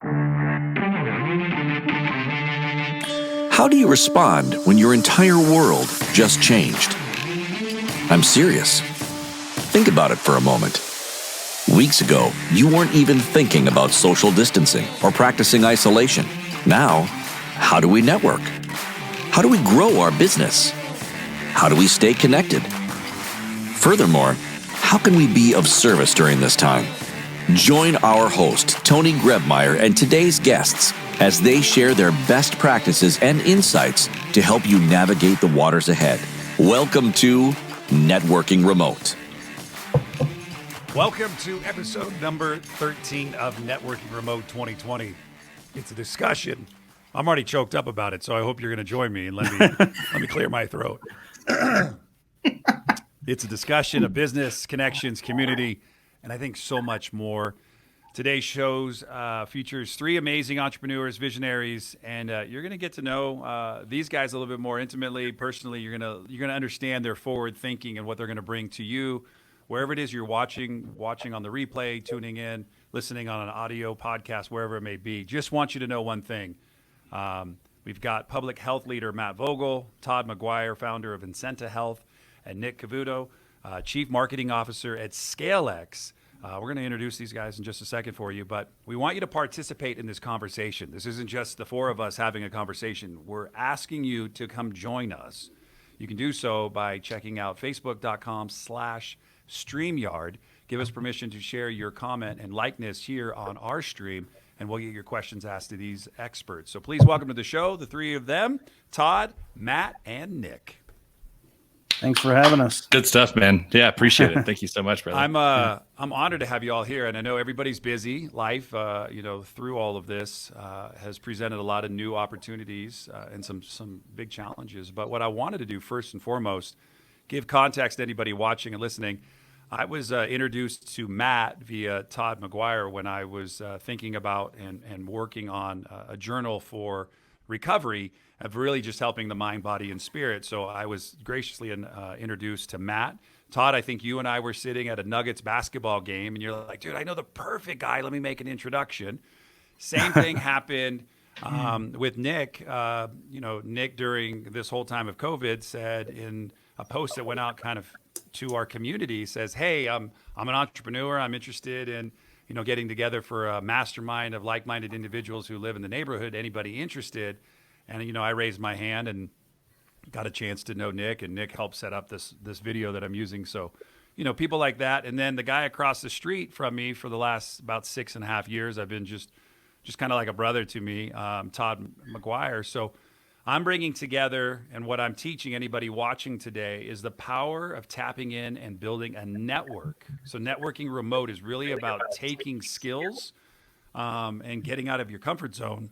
How do you respond when your entire world just changed? I'm serious. Think about it for a moment. Weeks ago, you weren't even thinking about social distancing or practicing isolation. Now, how do we network? How do we grow our business? How do we stay connected? Furthermore, how can we be of service during this time? Join our host, Tony Grebmeier, and today's guests as they share their best practices and insights to help you navigate the waters ahead. Welcome to Networking Remote. Welcome to episode number 13 of Networking Remote 2020. It's a discussion. I'm already choked up about it, so I hope you're going to join me and let me clear my throat. It's a discussion of business, connections, community, and I think so much more. Today's shows features three amazing entrepreneurs, visionaries, and you're going to get to know these guys a little bit more intimately, personally. You're going to understand their forward thinking and what they're going to bring to you, wherever it is you're watching on the replay, tuning in, listening on an audio podcast, wherever it may be. Just want you to know one thing. We've got public health leader Matt Vogl, Todd McGuire, founder of IncentaHealth, and Nick Cavuto, chief marketing officer at ScaleX. We're going to introduce these guys in just a second for you, but we want you to participate in this conversation. This isn't just the four of us having a conversation. We're asking you to come join us. You can do so by checking out facebook.com/StreamYard. Give us permission to share your comment and likeness here on our stream, and we'll get your questions asked to these experts. So please welcome to the show, the three of them, Todd, Matt, and Nick. Thanks for having us. Good stuff, man. Yeah, appreciate it. Thank you so much, brother. I'm honored to have you all here, and I know everybody's busy. Life, through all of this, has presented a lot of new opportunities and some big challenges. But what I wanted to do first and foremost, give context to anybody watching and listening. I was introduced to Matt via Todd McGuire when I was thinking about and working on a journal for recovery of really just helping the mind, body, and spirit. So I was graciously introduced to Matt. Todd, I think you and I were sitting at a Nuggets basketball game, and you're like, dude, I know the perfect guy. Let me make an introduction. Same thing happened with Nick. Nick, during this whole time of COVID, said in a post that went out kind of to our community, says, hey, I'm an entrepreneur. I'm interested in getting together for a mastermind of like-minded individuals who live in the neighborhood. Anybody interested? And, I raised my hand and got a chance to know Nick, and Nick helped set up this video that I'm using. So, people like that. And then the guy across the street from me for the last about 6.5 years, I've been just kind of like a brother to me, Todd McGuire. So I'm bringing together, and what I'm teaching anybody watching today is the power of tapping in and building a network. So Networking Remote is really about taking skills and getting out of your comfort zone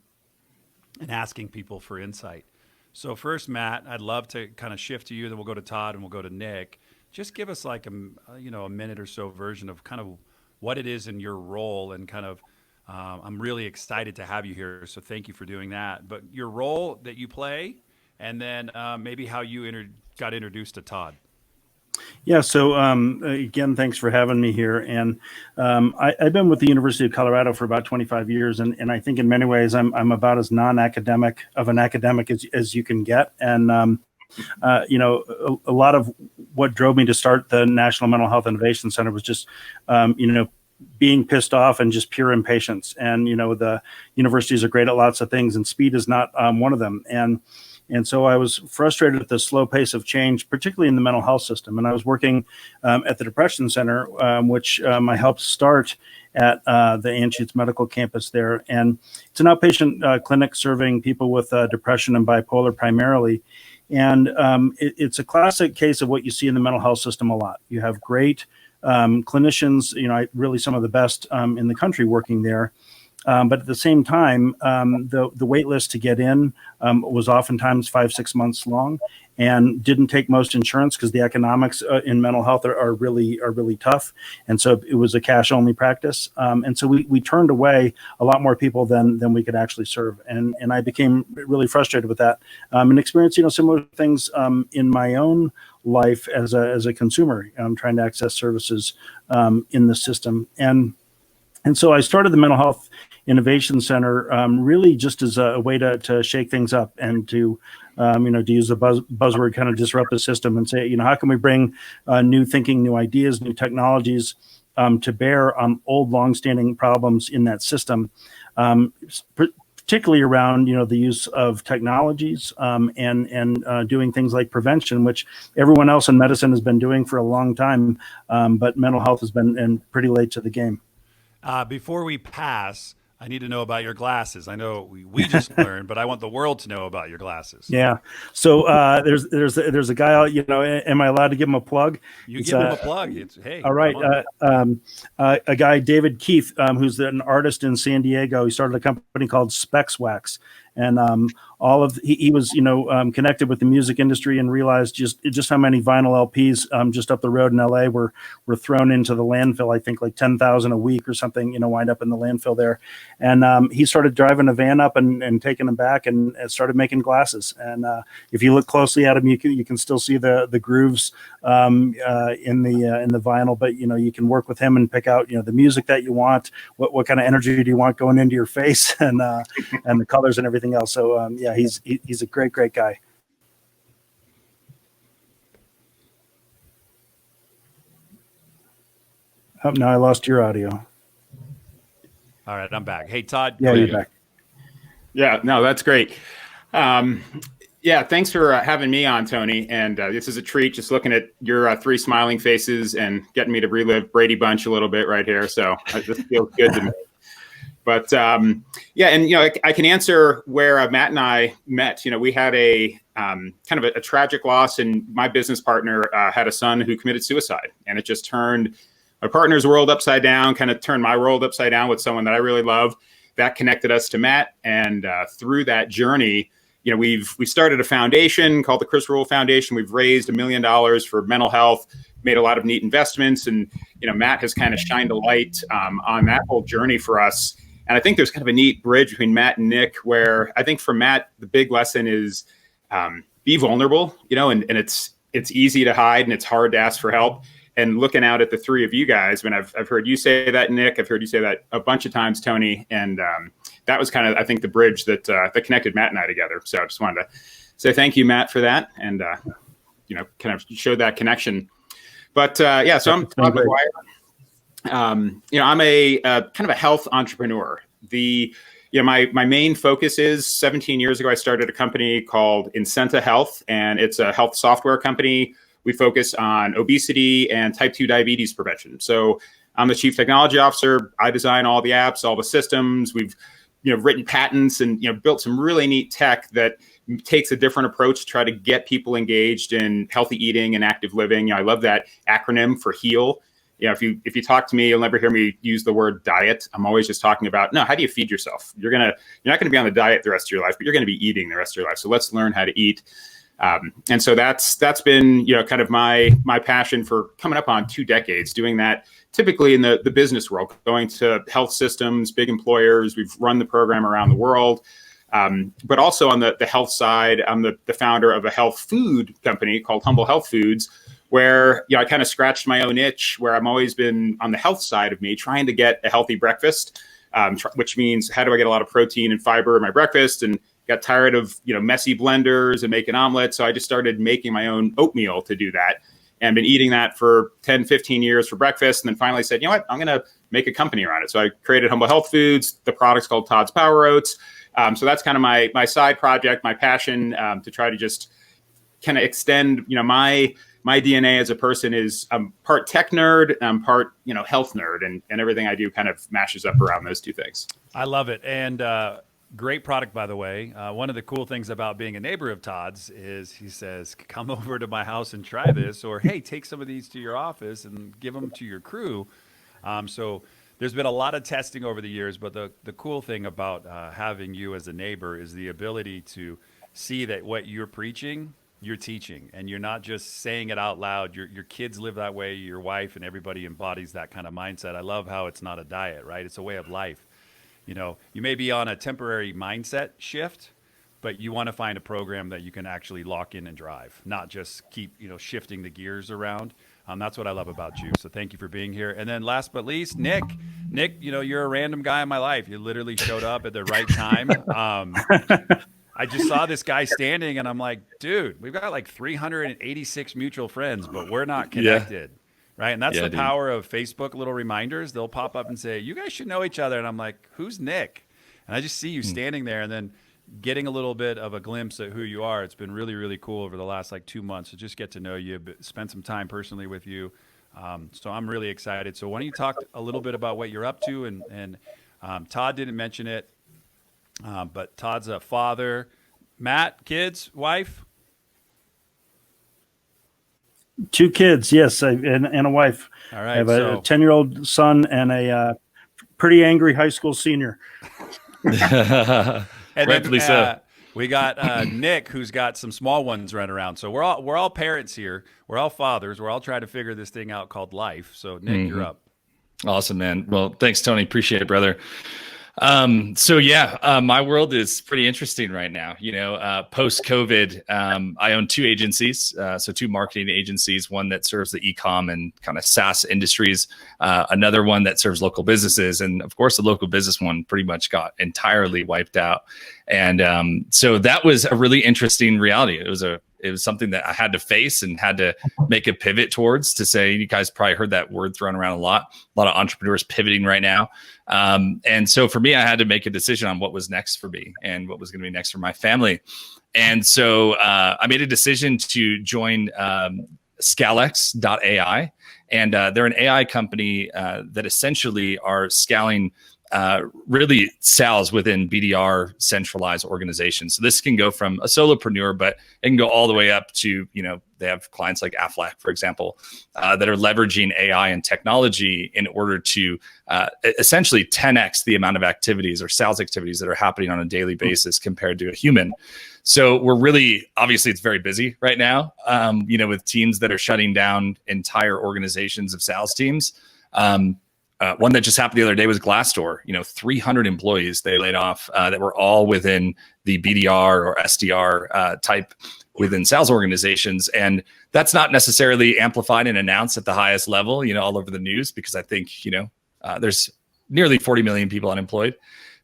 and asking people for insight. So first, Matt, I'd love to kind of shift to you, then we'll go to Todd and we'll go to Nick. Just give us like a minute or so version of kind of what it is in your role, and kind of I'm really excited to have you here, so thank you for doing that. But your role that you play, and then maybe how you got introduced to Todd. Yeah, so again, thanks for having me here. And I've been with the University of Colorado for about 25 years, and I think in many ways I'm about as non-academic of an academic as you can get. And a lot of what drove me to start the National Mental Health Innovation Center was just being pissed off and just pure impatience. And the universities are great at lots of things, and speed is not one of them. And so I was frustrated at the slow pace of change, particularly in the mental health system. And I was working at the Depression Center, which I helped start at the Anschutz Medical Campus there. And it's an outpatient clinic serving people with depression and bipolar primarily. And it's a classic case of what you see in the mental health system a lot. You have great clinicians, really some of the best in the country working there. But at the same time, the wait list to get in was oftentimes 5-6 months long, and didn't take most insurance because the economics in mental health are really tough. And so it was a cash only practice. And so we turned away a lot more people than we could actually serve. And I became really frustrated with that, and experienced similar things in my own life as a consumer, trying to access services in the system. And And so I started the Mental Health Innovation Center really just as a way to shake things up and to, to use a buzzword, kind of disrupt the system and say, how can we bring new thinking, new ideas, new technologies to bear on old, longstanding problems in that system, particularly around, the use of technologies and doing things like prevention, which everyone else in medicine has been doing for a long time, but mental health has been pretty late to the game. Before we pass, I need to know about your glasses. I know we just learned, but I want the world to know about your glasses. Yeah. So there's a guy. Am I allowed to give him a plug? Give him a plug. Hey. All right. A guy, David Keith, who's an artist in San Diego. He started a company called Specs Wax, and he was connected with the music industry and realized just how many vinyl LPs just up the road in LA were thrown into the landfill. I think like 10,000 a week or something, wind up in the landfill there. And he started driving a van up and taking them back and started making glasses. And if you look closely at them, you can still see the grooves in the vinyl. But you can work with him and pick out the music that you want, what kind of energy do you want going into your face, and the colors and everything else. So he's a great guy. Oh, now I lost your audio. All right, I'm back. Hey, Todd. Yeah, you're back. Yeah, no, that's great. Thanks for having me on, Tony. And this is a treat, just looking at your three smiling faces and getting me to relive Brady Bunch a little bit right here. So this feels good to me. But I can answer where Matt and I met. We had a kind of a tragic loss, and my business partner had a son who committed suicide, and it just turned my partner's world upside down, kind of turned my world upside down with someone that I really love. That connected us to Matt, and through that journey, we started a foundation called the Chris Rule Foundation. We've raised $1 million for mental health, made a lot of neat investments, and Matt has kind of shined a light on that whole journey for us. And I think there's kind of a neat bridge between Matt and Nick, where I think for Matt, the big lesson is be vulnerable, and it's easy to hide and it's hard to ask for help. And looking out at the three of you guys, I've heard you say that, Nick, I've heard you say that a bunch of times, Tony, and that was kind of, I think, the bridge that connected Matt and I together. So I just wanted to say thank you, Matt, for that, and kind of showed that connection. But so I'm Todd McGuire. I'm a kind of a health entrepreneur. My main focus is 17 years ago, I started a company called IncentaHealth, and it's a health software company. We focus on obesity and type 2 diabetes prevention. So I'm the chief technology officer. I design all the apps, all the systems. We've written patents and built some really neat tech that takes a different approach to try to get people engaged in healthy eating and active living. I love that acronym for HEAL. If you talk to me, you'll never hear me use the word diet. I'm always just talking about, how do you feed yourself? You're not going to be on the diet the rest of your life, but you're going to be eating the rest of your life. So let's learn how to eat. And so that's been, kind of my passion for coming up on 2 decades, doing that typically in the business world, going to health systems, big employers. We've run the program around the world. But also on the health side, I'm the founder of a health food company called Humble Health Foods, where I kind of scratched my own itch, where I've always been on the health side of me, trying to get a healthy breakfast, which means how do I get a lot of protein and fiber in my breakfast, and got tired of messy blenders and making omelets. So I just started making my own oatmeal to do that, and been eating that for 10, 15 years for breakfast. And then finally said, I'm going to make a company around it. So I created Humble Health Foods. The product's called Todd's Power Oats. So that's kind of my side project, my passion, to try to just kind of extend, my DNA as a person is I'm part tech nerd, I'm part, health nerd, and everything I do kind of mashes up around those two things. I love it. And great product, by the way. One of the cool things about being a neighbor of Todd's is he says, come over to my house and try this, or, hey, take some of these to your office and give them to your crew. So there's been a lot of testing over the years, but the cool thing about having you as a neighbor is the ability to see that what you're preaching, you're teaching, and you're not just saying it out loud. Your kids live that way, your wife, and everybody embodies that kind of mindset. I love how it's not a diet, right? It's a way of life. You may be on a temporary mindset shift, but you want to find a program that you can actually lock in and drive, not just keep, shifting the gears around. That's what I love about you. So thank you for being here. And then last but least, Nick, you're a random guy in my life. You literally showed up at the right time. I just saw this guy standing and I'm like, dude, we've got like 386 mutual friends, but we're not connected. Yeah. Right. And that's the power of Facebook little reminders. They'll pop up and say, you guys should know each other. And I'm like, who's Nick? And I just see you standing there and then getting a little bit of a glimpse at who you are. It's been really, really cool over the last like 2 months to just get to know you, spend some time personally with you. So I'm really excited. So why don't you talk a little bit about what you're up to? And Todd didn't mention it, but Todd's a father. Matt, kids, wife? 2 kids, yes, and a wife. All right. I have a 10-year-old son and a pretty angry high school senior. And rightfully so. We got Nick, who's got some small ones running around. So we're all parents here. We're all fathers. We're all trying to figure this thing out called life. So Nick, you're up. Awesome, man. Well, thanks, Tony. Appreciate it, brother. My world is pretty interesting right now. Post COVID, I own 2 agencies. So 2 marketing agencies, one that serves the e-comm and kind of SaaS industries, another one that serves local businesses. And of course, the local business one pretty much got entirely wiped out. And, so that was a really interesting reality. It was something that I had to face and had to make a pivot towards to say, you guys probably heard that word thrown around a lot of entrepreneurs pivoting right now. And so for me, I had to make a decision on what was next for me and what was going to be next for my family. And so I made a decision to join ScaleX.ai. And they're an AI company that essentially are scaling really sales within BDR centralized organizations. So this can go from a solopreneur, but it can go all the way up to, they have clients like Aflac, for example, that are leveraging AI and technology in order to essentially 10x the amount of activities or sales activities that are happening on a daily basis compared to a human. So we're really, obviously it's very busy right now, with teams that are shutting down entire organizations of sales teams. One that just happened the other day was Glassdoor. 300 employees they laid off that were all within the BDR or SDR type within sales organizations. And that's not necessarily amplified and announced at the highest level, all over the news, because I think, there's nearly 40 million people unemployed.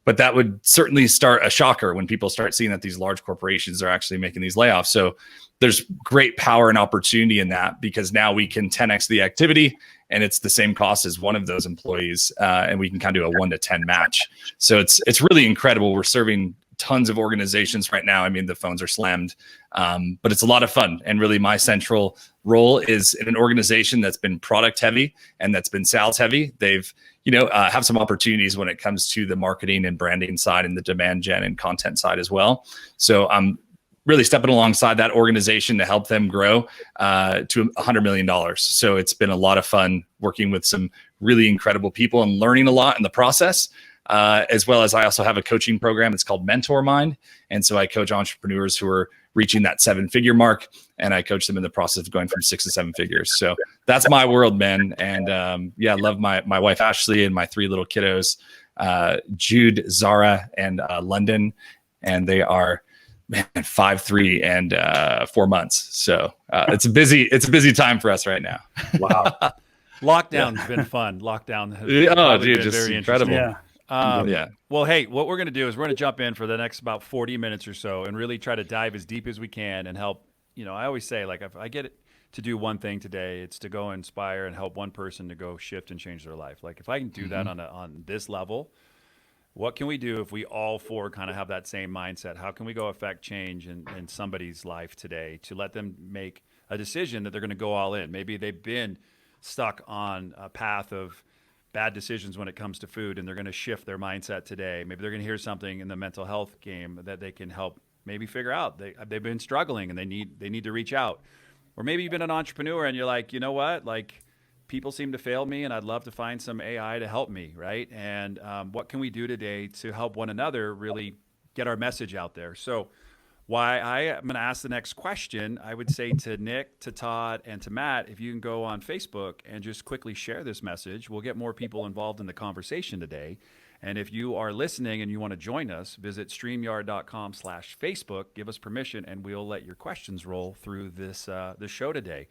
But that would certainly start a shocker when people start seeing that these large corporations are actually making these layoffs. So there's great power and opportunity in that, because now we can 10x the activity and it's the same cost as one of those employees. And we can kind of do a 1-to-10 match. So it's really incredible. We're serving tons of organizations right now. I mean, the phones are slammed, but it's a lot of fun. And really my central role is in an organization that's been product heavy and that's been sales heavy. They've, have some opportunities when it comes to the marketing and branding side and the demand gen and content side as well. So I'm really stepping alongside that organization to help them grow to $100 million. So it's been a lot of fun working with some really incredible people and learning a lot in the process. As well as I also have a coaching program. It's called Mentor Mind. And so I coach entrepreneurs who are reaching that 7-figure mark, and I coach them in the process of going from 6 to 7 figures. So that's my world, man. And I love my wife, Ashley, and my 3 little kiddos, Jude, Zara, and London. And they are 5'3" and 4 months. So it's a busy time for us right now. Wow. Lockdown's been fun. Lockdown has been just very incredible. Yeah. Well, hey, what we're going to do is we're going to jump in for the next about 40 minutes or so and really try to dive as deep as we can and help. I always say, like, if I get it to do one thing today, it's to go inspire and help one person to go shift and change their life. Like, if I can do that on this level, what can we do if we all 4 kind of have that same mindset? How can we go affect change in somebody's life today to let them make a decision that they're going to go all in? Maybe they've been stuck on a path of bad decisions when it comes to food, and they're going to shift their mindset today. Maybe they're going to hear something in the mental health game that they can help maybe figure out. They've been struggling and they need to reach out. Or maybe you've been an entrepreneur and you're like, you know what? Like, people seem to fail me and I'd love to find some AI to help me, right? And what can we do today to help one another really get our message out there? So why I am going to ask the next question, I would say to Nick, to Todd, and to Matt, if you can go on Facebook and just quickly share this message, we'll get more people involved in the conversation today. And if you are listening and you want to join us, visit StreamYard.com/Facebook, give us permission, and we'll let your questions roll through this show today.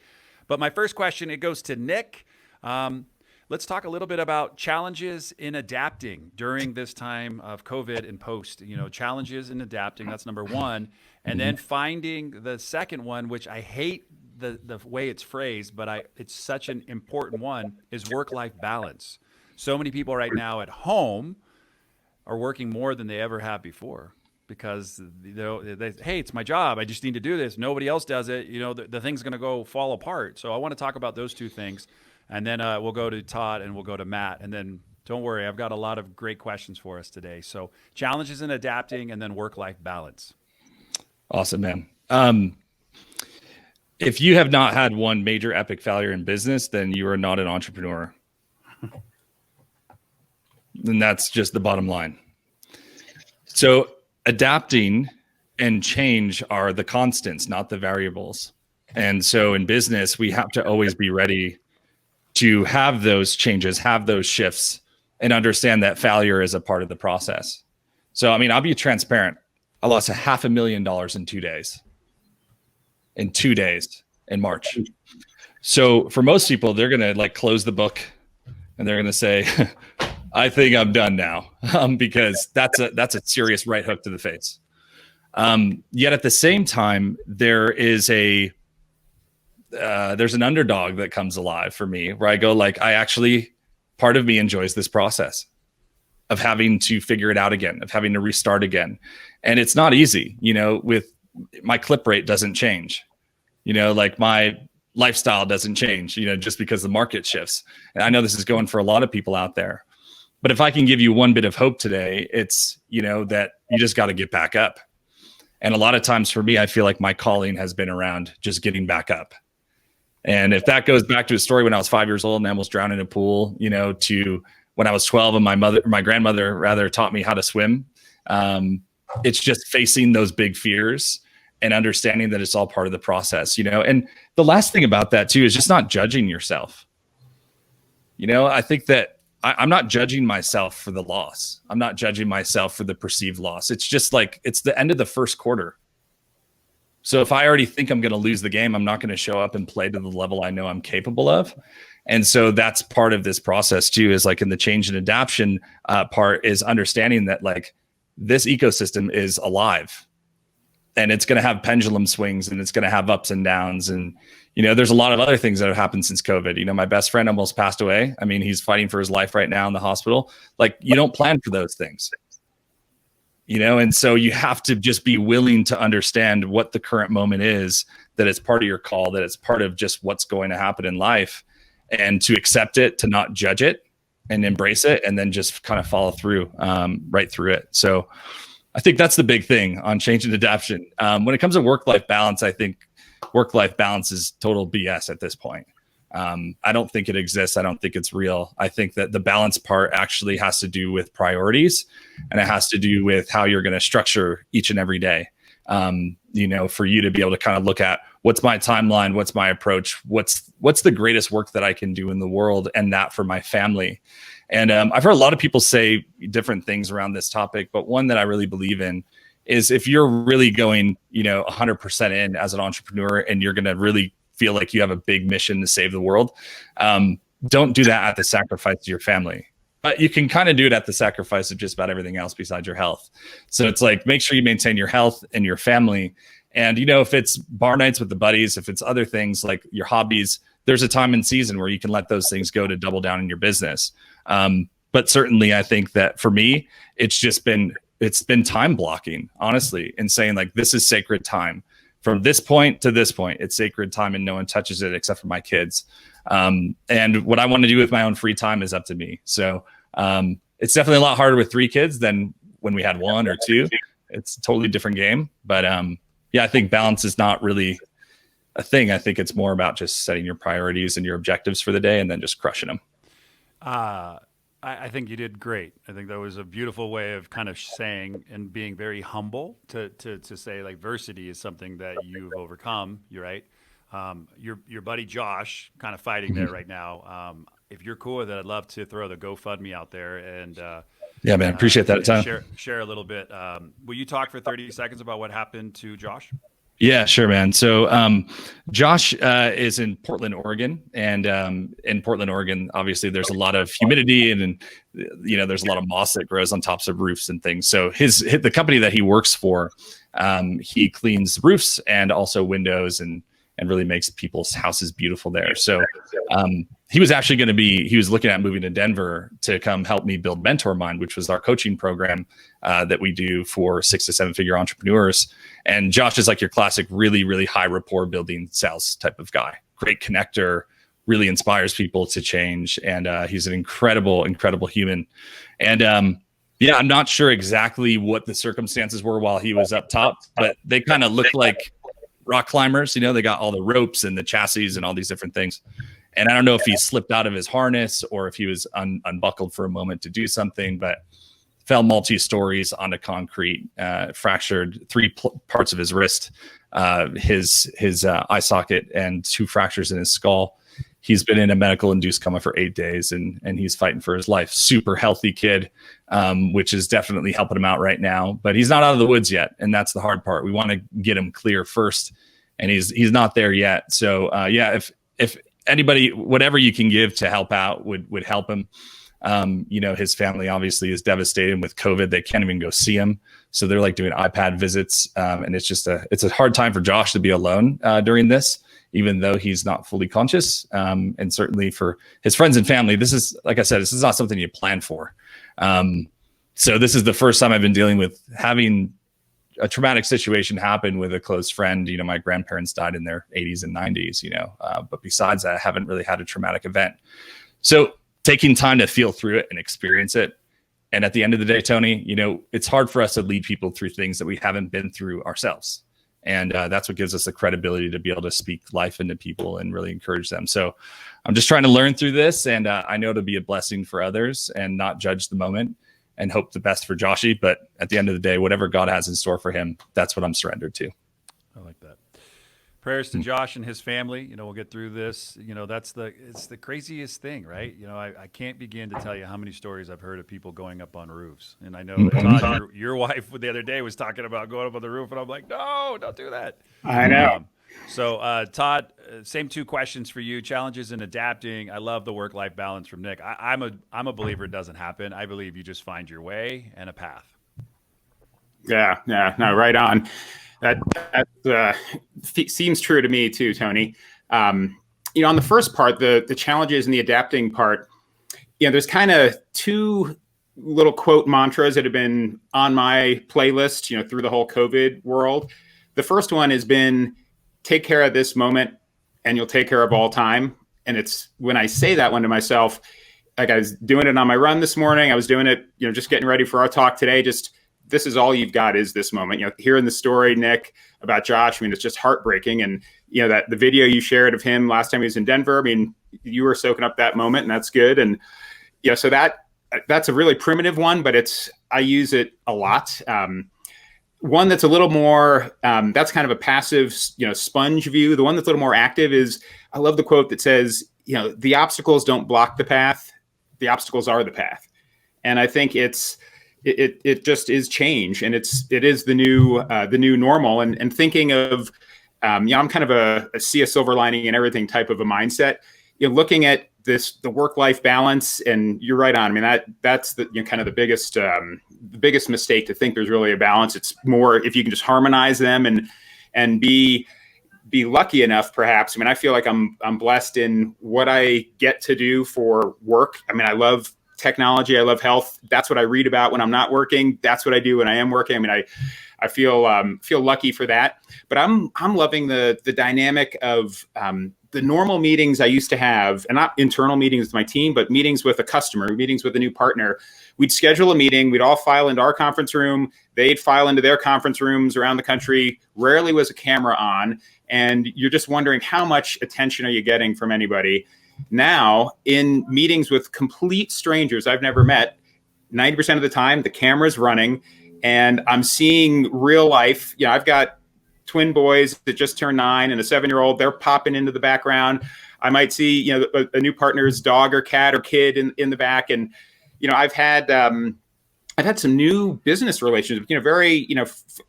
But my first question, it goes to Nick. Let's talk a little bit about challenges in adapting during this time of COVID and post. Challenges in adapting. That's number one, and then finding the second one, which I hate the way it's phrased, but it's such an important one, is work-life balance. So many people right now at home are working more than they ever have before because hey, it's my job. I just need to do this. Nobody else does it. The thing's going to fall apart. So I want to talk about those two things. And then we'll go to Todd and we'll go to Matt. And then don't worry, I've got a lot of great questions for us today. So challenges in adapting and then work-life balance. Awesome, man. If you have not had one major epic failure in business, then you are not an entrepreneur. And that's just the bottom line. So adapting and change are the constants, not the variables. And so in business, we have to always be ready to have those changes, have those shifts, and understand that failure is a part of the process. So, I'll be transparent. I lost $500,000 in 2 days. In 2 days in March. So for most people, they're going to close the book and they're going to say, I think I'm done now, because that's a serious right hook to the face. Yet at the same time, there's an underdog that comes alive for me where I go part of me enjoys this process of having to figure it out again, of having to restart again. And it's not easy, with my clip rate doesn't change, my lifestyle doesn't change, just because the market shifts. And I know this is going for a lot of people out there, but if I can give you one bit of hope today, it's, that you just got to get back up. And a lot of times for me, I feel like my calling has been around just getting back up. And if that goes back to a story when I was 5 years old and I almost drowned in a pool, to when I was 12 and my grandmother rather taught me how to swim. It's just facing those big fears and understanding that it's all part of the process, And the last thing about that too is just not judging yourself. I think that I'm not judging myself for the loss. I'm not judging myself for the perceived loss. It's just it's the end of the first quarter. So if I already think I'm going to lose the game, I'm not going to show up and play to the level I know I'm capable of. And so that's part of this process too, is in the change and adaptation part is understanding that this ecosystem is alive and it's going to have pendulum swings and it's going to have ups and downs. And, there's a lot of other things that have happened since COVID. My best friend almost passed away. He's fighting for his life right now in the hospital. You don't plan for those things. And so you have to just be willing to understand what the current moment is, that it's part of your call, that it's part of just what's going to happen in life, and to accept it, to not judge it and embrace it, and then just kind of follow through right through it. So I think that's the big thing on change and adaptation. When it comes to work-life balance, I think work-life balance is total BS at this point. I don't think it exists. I don't think it's real. I think that the balance part actually has to do with priorities, and it has to do with how you're going to structure each and every day. For you to be able to kind of look at what's my timeline, what's my approach, what's the greatest work that I can do in the world, and that for my family. And I've heard a lot of people say different things around this topic, but one that I really believe in is if you're really going, 100% in as an entrepreneur, and you're going to really feel like you have a big mission to save the world, don't do that at the sacrifice of your family. But you can kind of do it at the sacrifice of just about everything else besides your health. So it's make sure you maintain your health and your family. And, if it's bar nights with the buddies, if it's other things like your hobbies, there's a time and season where you can let those things go to double down in your business. But certainly I think that for me, it's been time blocking, honestly, and saying this is sacred time. From this point to this point, it's sacred time and no one touches it except for my kids. And what I want to do with my own free time is up to me. So it's definitely a lot harder with 3 kids than when we had 1 or 2. It's a totally different game. But I think balance is not really a thing. I think it's more about just setting your priorities and your objectives for the day and then just crushing them. I think you did great. I think that was a beautiful way of kind of saying and being very humble to say adversity is something that you've overcome. You're right. Your buddy Josh kind of fighting there right now. If you're cool with it, I'd love to throw the GoFundMe out there and yeah, man, appreciate that time. Share a little bit. Will you talk for 30 seconds about what happened to Josh? Yeah, sure, man. So Josh is in Portland, Oregon, and in Portland, Oregon, obviously there's a lot of humidity and there's a lot of moss that grows on tops of roofs and things. So the company that he works for, he cleans roofs and also windows and really makes people's houses beautiful there. So he was looking at moving to Denver to come help me build Mentor Mind, which was our coaching program that we do for 6 to 7 figure entrepreneurs. And Josh is like your classic, really, really high rapport building sales type of guy. Great connector, really inspires people to change. And he's an incredible, incredible human. And I'm not sure exactly what the circumstances were while he was up top, but they kind of looked like rock climbers. They got all the ropes and the chassis and all these different things. And I don't know if he slipped out of his harness or if he was unbuckled for a moment to do something, but fell multi-stories onto concrete, fractured 3 parts of his wrist, his eye socket, and 2 fractures in his skull. He's been in a medical induced coma for 8 days and he's fighting for his life. Super healthy kid, which is definitely helping him out right now, but he's not out of the woods yet. And that's the hard part. We want to get him clear first, and he's not there yet. So if anybody, whatever you can give to help out would help him. His family obviously is devastated with COVID. They can't even go see him. So they're like doing iPad visits. And it's a hard time for Josh to be alone during this, even though he's not fully conscious. And certainly for his friends and family, this is, like I said, this is not something you plan for. So this is the first time I've been dealing with having a traumatic situation happen with a close friend. My grandparents died in their 80s and 90s, but besides that, I haven't really had a traumatic event. So taking time to feel through it and experience it. And at the end of the day, Tony, it's hard for us to lead people through things that we haven't been through ourselves. And that's what gives us the credibility to be able to speak life into people and really encourage them. So I'm just trying to learn through this. And I know to be a blessing for others and not judge the moment and hope the best for Joshy. But at the end of the day, whatever God has in store for him, that's what I'm surrendered to. I like that. Prayers to Josh and his family. We'll get through this. It's the craziest thing, right? I can't begin to tell you how many stories I've heard of people going up on roofs. And I know that Todd, your wife the other day was talking about going up on the roof, and I'm like, no, don't do that. I know. So Todd, same 2 questions for you. Challenges in adapting. I love the work-life balance from Nick. I'm a believer it doesn't happen. I believe you just find your way and a path. Yeah, no, right on. That seems true to me too, Tony. On the first part, the challenges and the adapting part, there's kind of 2 little quote mantras that have been on my playlist, through the whole COVID world. The first one has been, take care of this moment and you'll take care of all time. And it's when I say that one to myself, like I was doing it on my run this morning, I was doing it, just getting ready for our talk today, this is all you've got is this moment. Hearing the story, Nick, about Josh, it's just heartbreaking. And, that the video you shared of him last time he was in Denver, you were soaking up that moment, and that's good. And, so that's a really primitive one, but I use it a lot. One that's a little more, that's kind of a passive, sponge view. The one that's a little more active is, I love the quote that says, the obstacles don't block the path. The obstacles are the path. And I think it just is change, and it is the new normal. And thinking of, I'm kind of a see a silver lining in everything type of a mindset. Looking at the work-life balance, and you're right on. That's the kind of the biggest mistake, to think there's really a balance. It's more if you can just harmonize them and be lucky enough, perhaps. I feel like I'm blessed in what I get to do for work. I love technology. I love health. That's what I read about when I'm not working. That's what I do when I am working. I feel lucky for that. But I'm loving the dynamic of the normal meetings I used to have, and not internal meetings with my team, but meetings with a customer, meetings with a new partner. We'd schedule a meeting. We'd all file into our conference room. They'd file into their conference rooms around the country. Rarely was a camera on. And you're just wondering, how much attention are you getting from anybody? Now, in meetings with complete strangers I've never met, 90% of the time, the camera's running, and I'm seeing real life. I've got twin boys that just turned 9 and a 7-year-old. They're popping into the background. I might see, a new partner's dog or cat or kid in the back. And, I've had I've had some new business relationships, very,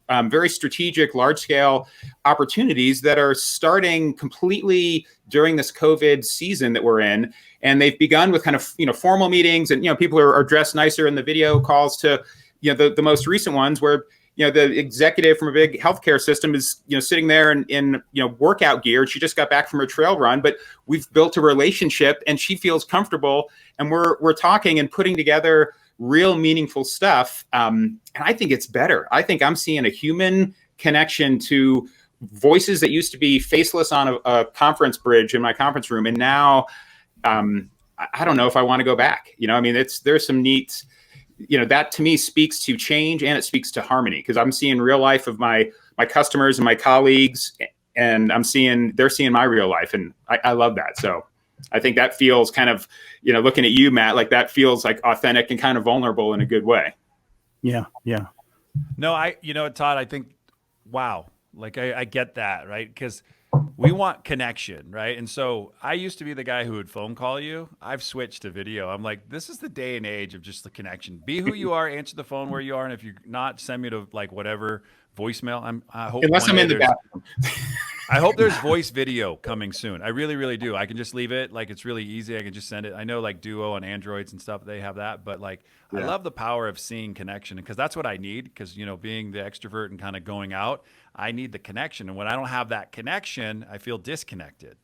very strategic, large scale opportunities that are starting completely during this COVID season that we're in. And they've begun with kind of, formal meetings, and, people are dressed nicer in the video calls to, the most recent ones where, the executive from a big healthcare system is, sitting there in workout gear. She just got back from her trail run, but we've built a relationship and she feels comfortable, and we're talking and putting together real meaningful stuff. And I think it's better. I think I'm seeing a human connection to voices that used to be faceless on a conference bridge in my conference room. And now I don't know if I want to go back. There's some neat, that to me speaks to change, and it speaks to harmony, because I'm seeing real life of my customers and my colleagues, and they're seeing my real life. And I love that. So I think that feels kind of, looking at you, Matt, like that feels like authentic and kind of vulnerable in a good way. Yeah. Yeah. No, Todd, I think, wow. Like I get that, right? Because we want connection, right? And so I used to be the guy who would phone call you. I've switched to video. I'm like, this is the day and age of just the connection. Be who you are, answer the phone where you are. And if you're not, send me to like whatever voicemail. I hope unless I'm in the bathroom. I hope there's voice video coming soon. I really, really do. I can just leave it. Like, it's really easy. I can just send it. I know like Duo on Androids and stuff, they have that. But like, I love the power of seeing connection, because that's what I need. Because, being the extrovert and kind of going out, I need the connection. And when I don't have that connection, I feel disconnected.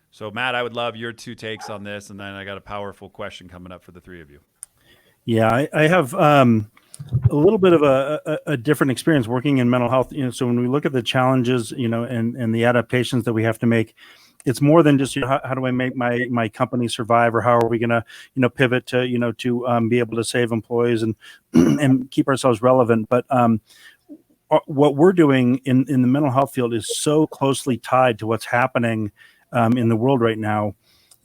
So Matt, I would love your 2 takes on this. And then I got a powerful question coming up for the 3 of you. Yeah, I have a little bit of a different experience working in mental health. So when we look at the challenges, and the adaptations that we have to make, it's more than just, how do I make my company survive, or how are we going to, pivot to, to be able to save employees and and keep ourselves relevant. But what we're doing in the mental health field is so closely tied to what's happening in the world right now,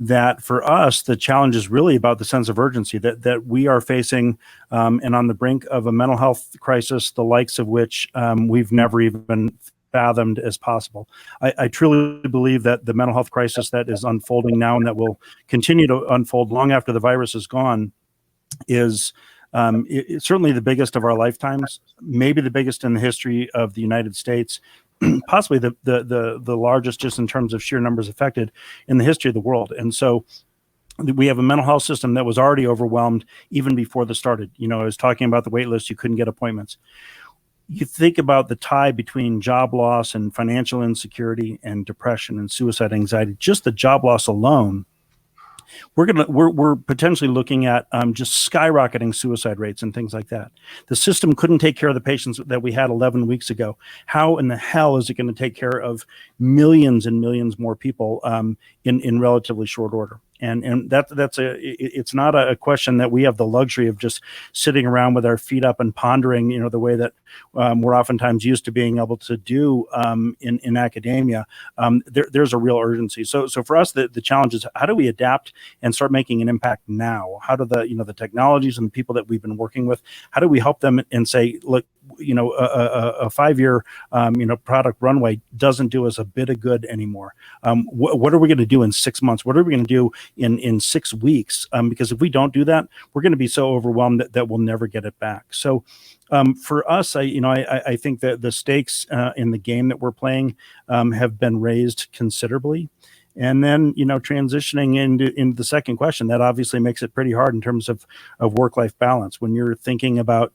that for us, the challenge is really about the sense of urgency that we are facing, and on the brink of a mental health crisis, the likes of which we've never even fathomed as possible. I truly believe that the mental health crisis that is unfolding now, and that will continue to unfold long after the virus is gone, is it's certainly the biggest of our lifetimes, maybe the biggest in the history of the United States, possibly the largest just in terms of sheer numbers affected in the history of the world. And so we have a mental health system that was already overwhelmed even before this started. I was talking about the wait list, you couldn't get appointments. You think about the tie between job loss and financial insecurity and depression and suicide anxiety, just the job loss alone. We're potentially looking at just skyrocketing suicide rates and things like that. The system couldn't take care of the patients that we had 11 weeks ago. How in the hell is it going to take care of millions and millions more people in relatively short order? And it's not a question that we have the luxury of just sitting around with our feet up and pondering, the way that we're oftentimes used to being able to do in academia. There's a real urgency. So for us, the challenge is, how do we adapt and start making an impact now? How do the technologies and the people that we've been working with, how do we help them and say, look, a 5-year product runway doesn't do us a bit of good anymore. What are we going to do in 6 months? What are we going to do in 6 weeks? Because if we don't do that, we're going to be so overwhelmed that we'll never get it back. So for us, I think that the stakes in the game that we're playing have been raised considerably. And then, transitioning into the second question, that obviously makes it pretty hard in terms of work-life balance. When you're thinking about,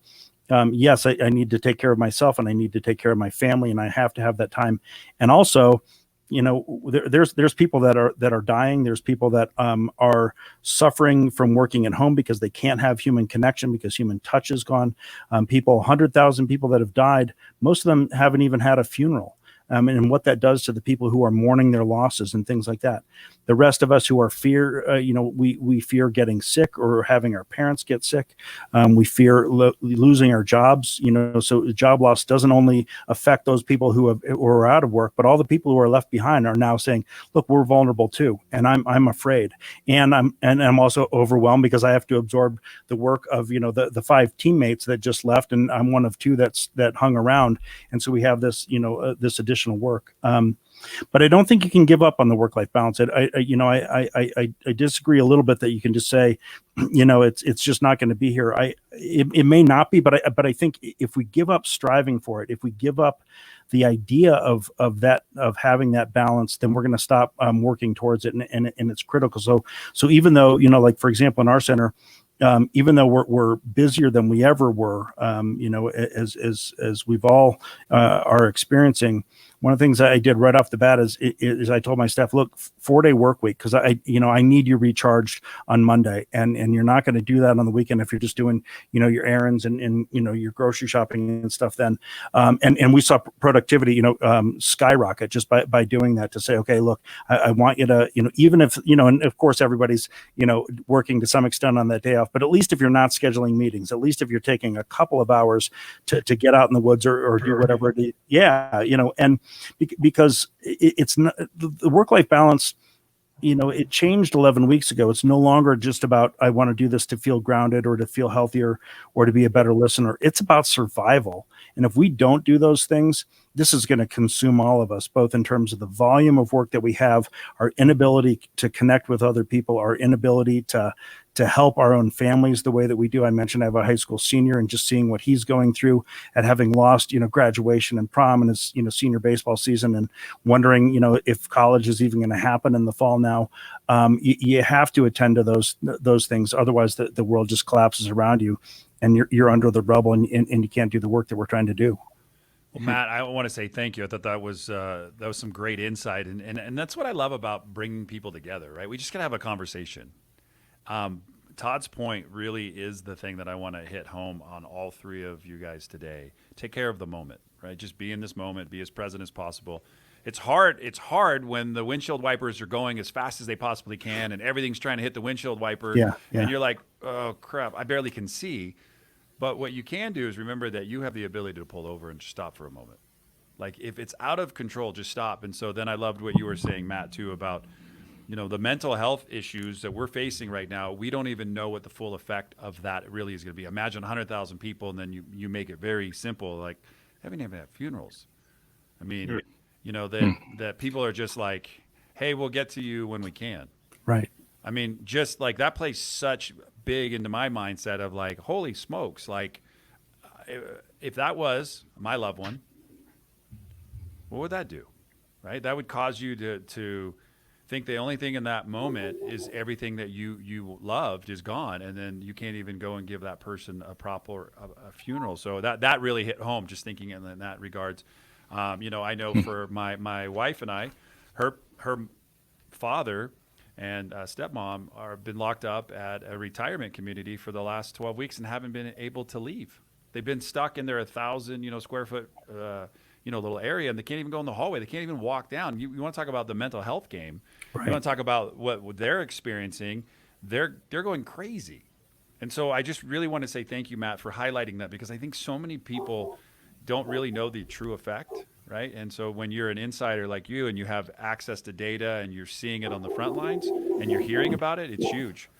yes, I need to take care of myself, and I need to take care of my family, and I have to have that time. And also, there's people that are dying. There's people that are suffering from working at home because they can't have human connection, because human touch is gone. 100,000 people that have died, most of them haven't even had a funeral. And what that does to the people who are mourning their losses and things like that. The rest of us who are we fear getting sick or having our parents get sick. We fear losing our jobs. So job loss doesn't only affect those people who are out of work, but all the people who are left behind are now saying, "Look, we're vulnerable too, and I'm afraid, and I'm also overwhelmed because I have to absorb the work of the 5 teammates that just left, and I'm one of 2 that hung around, and so we have this this additional additional work. But I don't think you can give up on the work-life balance. I disagree a little bit that you can just say, it's just not going to be here. It may not be, but I think if we give up striving for it, if we give up the idea of having that balance, then we're going to stop working towards it, and it's critical. So even though, like for example, in our center, even though we're busier than we ever were, as we've all are experiencing, one of the things that I did right off the bat is I told my staff, look, 4-day work week, because I need you recharged on Monday, and you're not going to do that on the weekend if you're just doing your errands and your grocery shopping and stuff. Then and we saw productivity skyrocket just by doing that, to say, okay, look, I want you to even if and of course everybody's working to some extent on that day off, but at least if you're not scheduling meetings, at least if you're taking a couple of hours to get out in the woods or do whatever it is, and because it's not the work-life balance. It changed 11 weeks ago. It's no longer just about, I want to do this to feel grounded or to feel healthier or to be a better listener. It's about survival. And if we don't do those things, this is going to consume all of us, both in terms of the volume of work that we have, our inability to connect with other people, our inability to help our own families the way that we do. I mentioned I have a high school senior, and just seeing what he's going through at having lost, graduation and prom and his, senior baseball season, and wondering, if college is even going to happen in the fall now. You have to attend to those things. Otherwise the world just collapses around you, and you're under the rubble, and you can't do the work that we're trying to do. Well, Matt, I want to say thank you. I thought that was some great insight, and that's what I love about bringing people together, right? We just gotta have a conversation. Todd's point really is the thing that I want to hit home on all three of you guys today. Take care of the moment, right? Just be in this moment, be as present as possible. It's hard when the windshield wipers are going as fast as they possibly can, and everything's trying to hit the windshield wiper. Yeah. And you're like, oh crap, I barely can see. But what you can do is remember that you have the ability to pull over and just stop for a moment. Like if it's out of control, just stop. And so then I loved what you were saying, Matt, too, about the mental health issues that we're facing right now. We don't even know what the full effect of that really is going to be. Imagine 100,000 people, and then you make it very simple, like haven't even had funerals. I mean, that people are just like, hey, we'll get to you when we can. Right. I mean, just like that plays such big into my mindset of like, holy smokes, like if that was my loved one, what would that do? Right? That would cause you to think the only thing in that moment is everything that you loved is gone, and then you can't even go and give that person a proper a funeral. So that really hit home, just thinking in that regards. I know for my wife and I, her father and stepmom have been locked up at a retirement community for the last 12 weeks and haven't been able to leave. They've been stuck in their 1,000 square foot little area, and they can't even go in the hallway. They can't even walk down. You want to talk about the mental health game. Right. You want to talk about what they're experiencing. They're going crazy. And so I just really want to say thank you, Matt, for highlighting that, because I think so many people don't really know the true effect, right? And so when you're an insider like you and you have access to data and you're seeing it on the front lines and you're hearing about it, it's huge.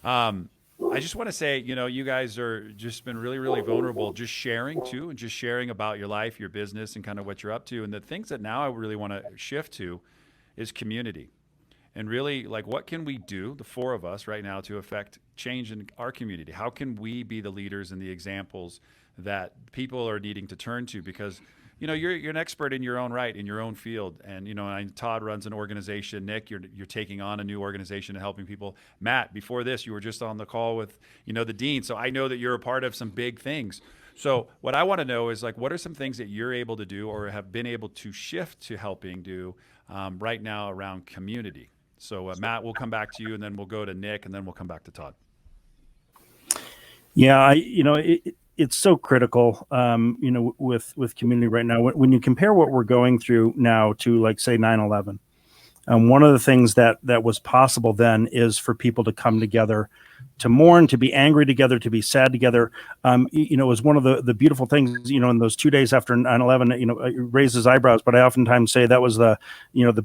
I just want to say, you guys are just been really, really vulnerable, just sharing too, and just sharing about your life, your business, and kind of what you're up to. And the things that now I really want to shift to is community. And really, like, what can we do, the four of us right now, to affect change in our community? How can we be the leaders and the examples that people are needing to turn to? Because you're an expert in your own right, in your own field. And, Todd runs an organization. Nick, you're taking on a new organization and helping people. Matt, before this, you were just on the call with, the dean. So I know that you're a part of some big things. So what I want to know is, like, what are some things that you're able to do or have been able to shift to helping do right now around community? So Matt, we'll come back to you, and then we'll go to Nick, and then we'll come back to Todd. Yeah, it's so critical, with community right now. When you compare what we're going through now to, like, say, 9/11, one of the things that was possible then is for people to come together, to mourn, to be angry together, to be sad together. It was one of the beautiful things, in those 2 days after 9/11, it raises eyebrows, but I oftentimes say that was the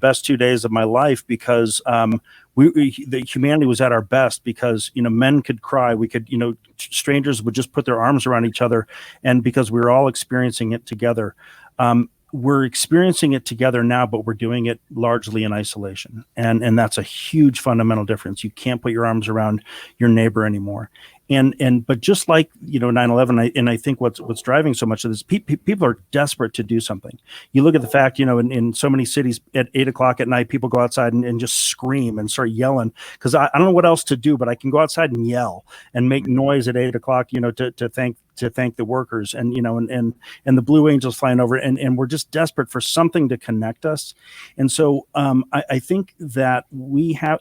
best 2 days of my life, because the humanity was at our best, because, men could cry. We could, strangers would just put their arms around each other, and because we were all experiencing it together. we're experiencing it together now, but we're doing it largely in isolation. And that's a huge fundamental difference. You can't put your arms around your neighbor anymore. But just like, 9/11, and I think what's driving so much of this, people are desperate to do something. You look at the fact, in so many cities at 8:00 at night, people go outside and just scream and start yelling because I don't know what else to do, but I can go outside and yell and make noise at 8:00, to thank the workers and the Blue Angels flying over, and we're just desperate for something to connect us. And so I think that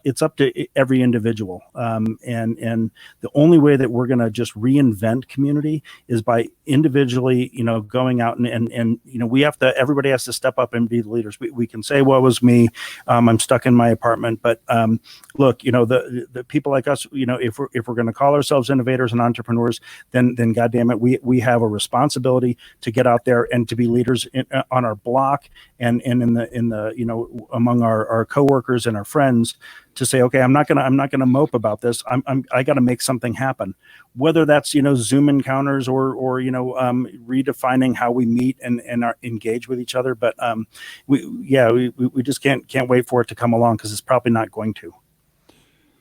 it's up to every individual. And the only way that we're going to just reinvent community is by individually, going out and everybody has to step up and be the leaders. We can say, well, it was me. I'm stuck in my apartment. But look, the people like us, if we're going to call ourselves innovators and entrepreneurs, then goddamn it, we have a responsibility to get out there and to be leaders on our block and in the among our coworkers and our friends to say, okay, I'm not gonna mope about this. I got to make something happen, whether that's Zoom encounters or redefining how we meet and engage with each other. But we just can't wait for it to come along because it's probably not going to.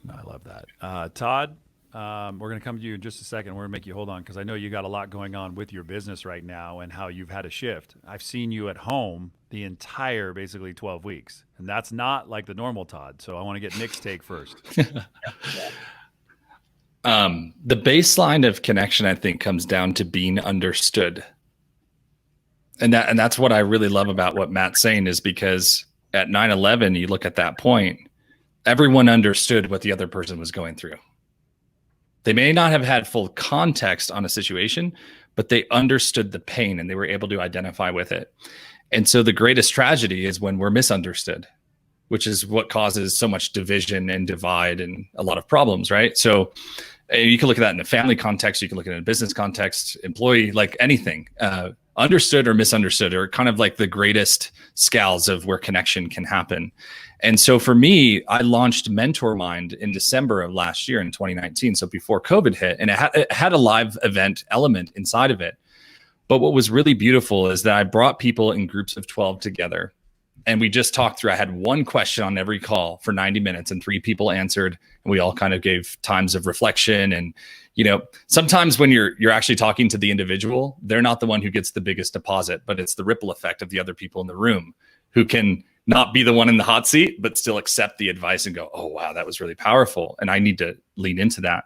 I love that, Todd. We're going to come to you in just a second. We're going to make you hold on because I know you got a lot going on with your business right now and how you've had a shift. I've seen you at home the entire basically 12 weeks, and that's not like the normal Todd. So I want to get Nick's take first. The baseline of connection, I think, comes down to being understood. And that's what I really love about what Matt's saying is because at 9/11, you look at that point, everyone understood what the other person was going through. They may not have had full context on a situation, but they understood the pain and they were able to identify with it. And so the greatest tragedy is when we're misunderstood, which is what causes so much division and divide and a lot of problems, right? So you can look at that in a family context, you can look at it in a business context, employee, like anything. Understood or misunderstood are kind of like the greatest scales of where connection can happen. And so for me, I launched Mentor Mind in December of last year in 2019. So before COVID hit, and it had a live event element inside of it. But what was really beautiful is that I brought people in groups of 12 together and we just talked through. I had one question on every call for 90 minutes and 3 people answered. And we all kind of gave times of reflection. And, sometimes when you're actually talking to the individual, they're not the one who gets the biggest deposit, but it's the ripple effect of the other people in the room who can not be the one in the hot seat, but still accept the advice and go, oh, wow, that was really powerful. And I need to lean into that.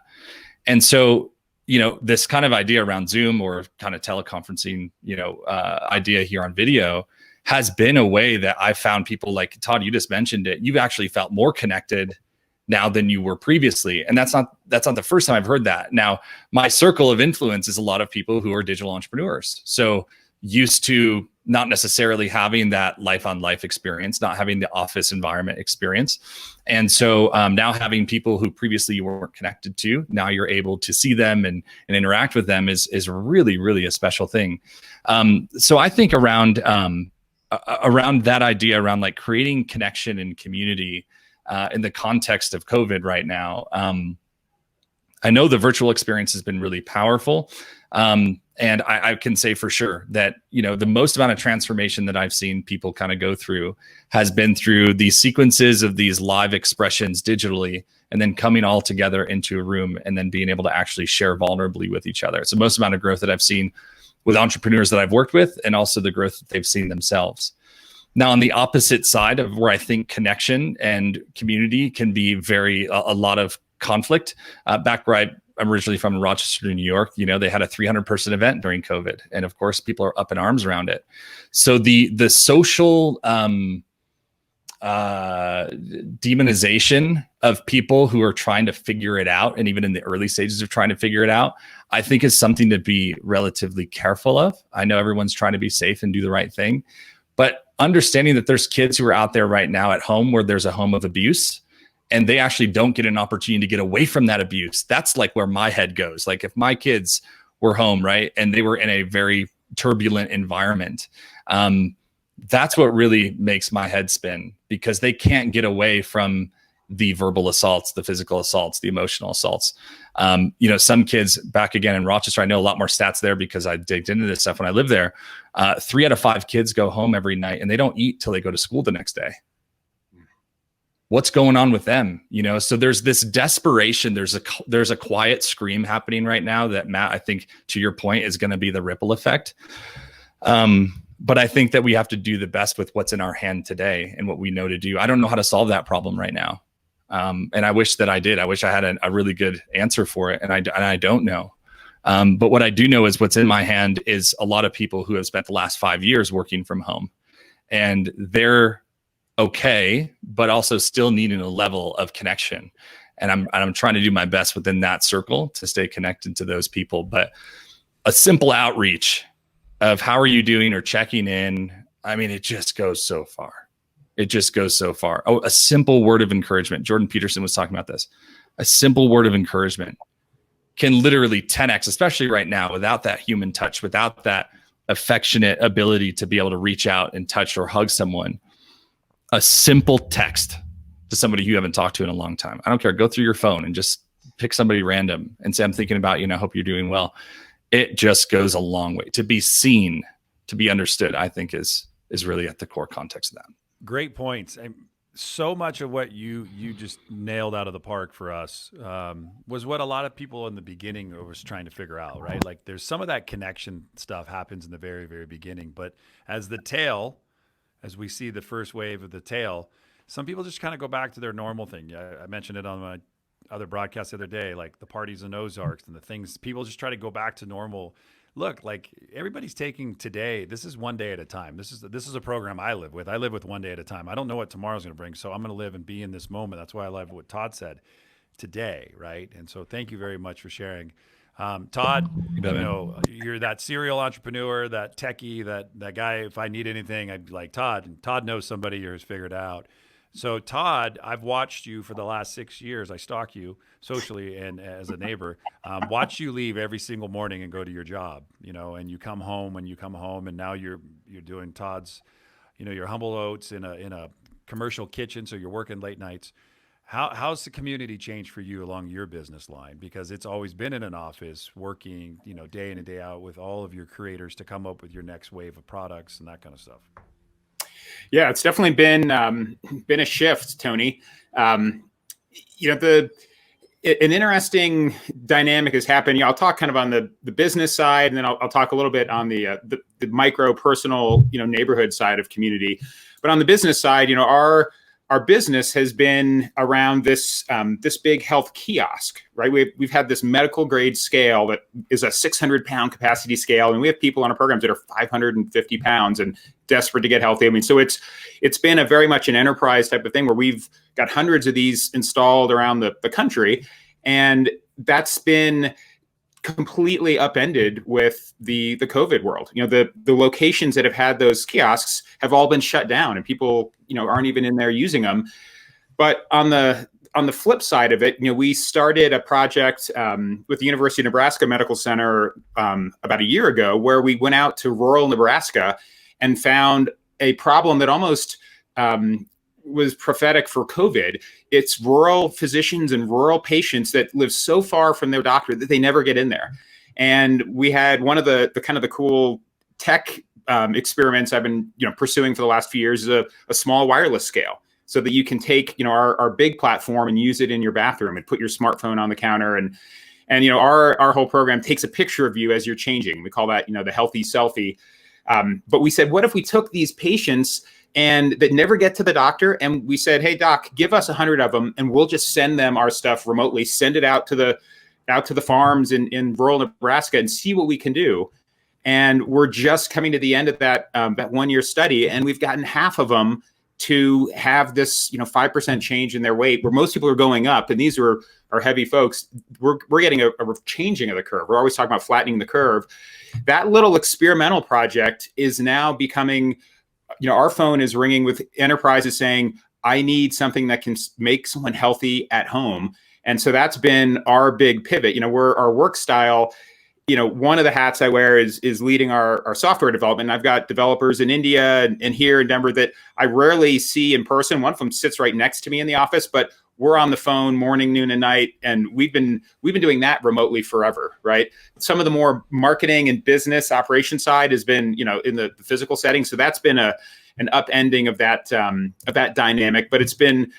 And so, this kind of idea around Zoom or kind of teleconferencing, idea here on video has been a way that I've found people like Todd, you just mentioned it. You've actually felt more connected now than you were previously. And that's not the first time I've heard that. Now, my circle of influence is a lot of people who are digital entrepreneurs. So used to not necessarily having that life on life experience, not having the office environment experience. And so now having people who previously you weren't connected to, now you're able to see them and interact with them is really, really a special thing. So I think around that idea around like creating connection and community in the context of COVID right now, I know the virtual experience has been really powerful. And I can say for sure that, the most amount of transformation that I've seen people kind of go through has been through these sequences of these live expressions digitally, and then coming all together into a room and then being able to actually share vulnerably with each other. It's the most amount of growth that I've seen with entrepreneurs that I've worked with, and also the growth that they've seen themselves. Now, on the opposite side of where I think connection and community can be a lot of conflict, back where I'm originally from Rochester, New York, they had a 300-person event during COVID. And of course, people are up in arms around it. So the social demonization of people who are trying to figure it out, and even in the early stages of trying to figure it out, I think is something to be relatively careful of. I know everyone's trying to be safe and do the right thing, but understanding that there's kids who are out there right now at home where there's a home of abuse, and they actually don't get an opportunity to get away from that abuse. That's like where my head goes. Like if my kids were home, right, and they were in a very turbulent environment, that's what really makes my head spin, because they can't get away from the verbal assaults, the physical assaults, the emotional assaults. Some kids back again in Rochester, I know a lot more stats there because I digged into this stuff when I lived there. 3 out of 5 kids go home every night and they don't eat till they go to school the next day. What's going on with them? So there's this desperation. There's a quiet scream happening right now that, Matt, I think to your point, is going to be the ripple effect. But I think that we have to do the best with what's in our hand today and what we know to do. I don't know how to solve that problem right now. And I wish that I did. I wish I had a really good answer for it. And I don't know. But what I do know is what's in my hand is a lot of people who have spent the last 5 years working from home, and they're okay, but also still needing a level of connection. And I'm trying to do my best within that circle to stay connected to those people. But a simple outreach of how are you doing or checking in, I mean, it just goes so far. It just goes so far. Oh, a simple word of encouragement. Jordan Peterson was talking about this. A simple word of encouragement can literally 10x, especially right now, without that human touch, without that affectionate ability to be able to reach out and touch or hug someone. A simple text to somebody you haven't talked to in a long time. I don't care. Go through your phone and just pick somebody random and say, I'm thinking about you and I hope you're doing well. It just goes a long way. To be seen, to be understood, I think is really at the core context of that. Great points. And so much of what you just nailed out of the park for us was what a lot of people in the beginning was trying to figure out, right? Like there's some of that connection stuff happens in the very, very beginning, but as we see the first wave of the tail, some people just kind of go back to their normal thing. I mentioned it on my other broadcast the other day, like the parties in Ozarks and the things, people just try to go back to normal. Look, like everybody's taking today. This is one day at a time. This is a program I live with. I live with one day at a time. I don't know what tomorrow's going to bring. So I'm going to live and be in this moment. That's why I love what Todd said today. Right. And so thank you very much for sharing. Todd, you're that serial entrepreneur, that techie, that guy. If I need anything, I'd be like Todd, and Todd knows somebody here who's figured it out. So Todd, I've watched you for the last 6 years. I stalk you socially and as a neighbor, watch you leave every single morning and go to your job, and you come home and now you're doing Todd's, your humble oats in a commercial kitchen. So you're working late nights. How's the community changed for you along your business line? Because it's always been in an office working, day in and day out with all of your creators to come up with your next wave of products and that kind of stuff. Yeah, it's definitely been a shift, Tony. An interesting dynamic has happened. I'll talk kind of on the business side, and then I'll talk a little bit on the micro personal, neighborhood side of community. But on the business side, our business has been around this big health kiosk, right? We've had this medical grade scale that is a 600-pound capacity scale, and we have people on our programs that are 550 pounds and desperate to get healthy. I mean, so it's been a very much an enterprise type of thing where we've got hundreds of these installed around the country, and that's been completely upended with the COVID world. The locations that have had those kiosks have all been shut down, and people aren't even in there using them. But on the flip side of it, we started a project with the University of Nebraska Medical Center about a year ago, where we went out to rural Nebraska and found a problem that almost was prophetic for COVID. It's rural physicians and rural patients that live so far from their doctor that they never get in there. And we had one of the kind of the cool tech experiments I've been pursuing for the last few years is a small wireless scale, so that you can take our big platform and use it in your bathroom and put your smartphone on the counter, and our whole program takes a picture of you as you're changing. We call that the healthy selfie. But we said, what if we took these patients and that never get to the doctor, and we said, hey doc, give us 100 of them and we'll just send them our stuff remotely, send it out to the farms in rural Nebraska and see what we can do. And we're just coming to the end of that 1 year study, and we've gotten half of them to have this 5% change in their weight, where most people are going up, and these are heavy folks. We're getting a changing of the curve. We're always talking about flattening the curve. That little experimental project is now becoming, our phone is ringing with enterprises saying, I need something that can make someone healthy at home. And so that's been our big pivot. Our work style, one of the hats I wear is leading our software development. I've got developers in India and here in Denver that I rarely see in person. One of them sits right next to me in the office, but we're on the phone morning, noon, and night, and we've been doing that remotely forever, right? Some of the more marketing and business operation side has been, in the physical setting. So that's been an upending of that dynamic. But it's been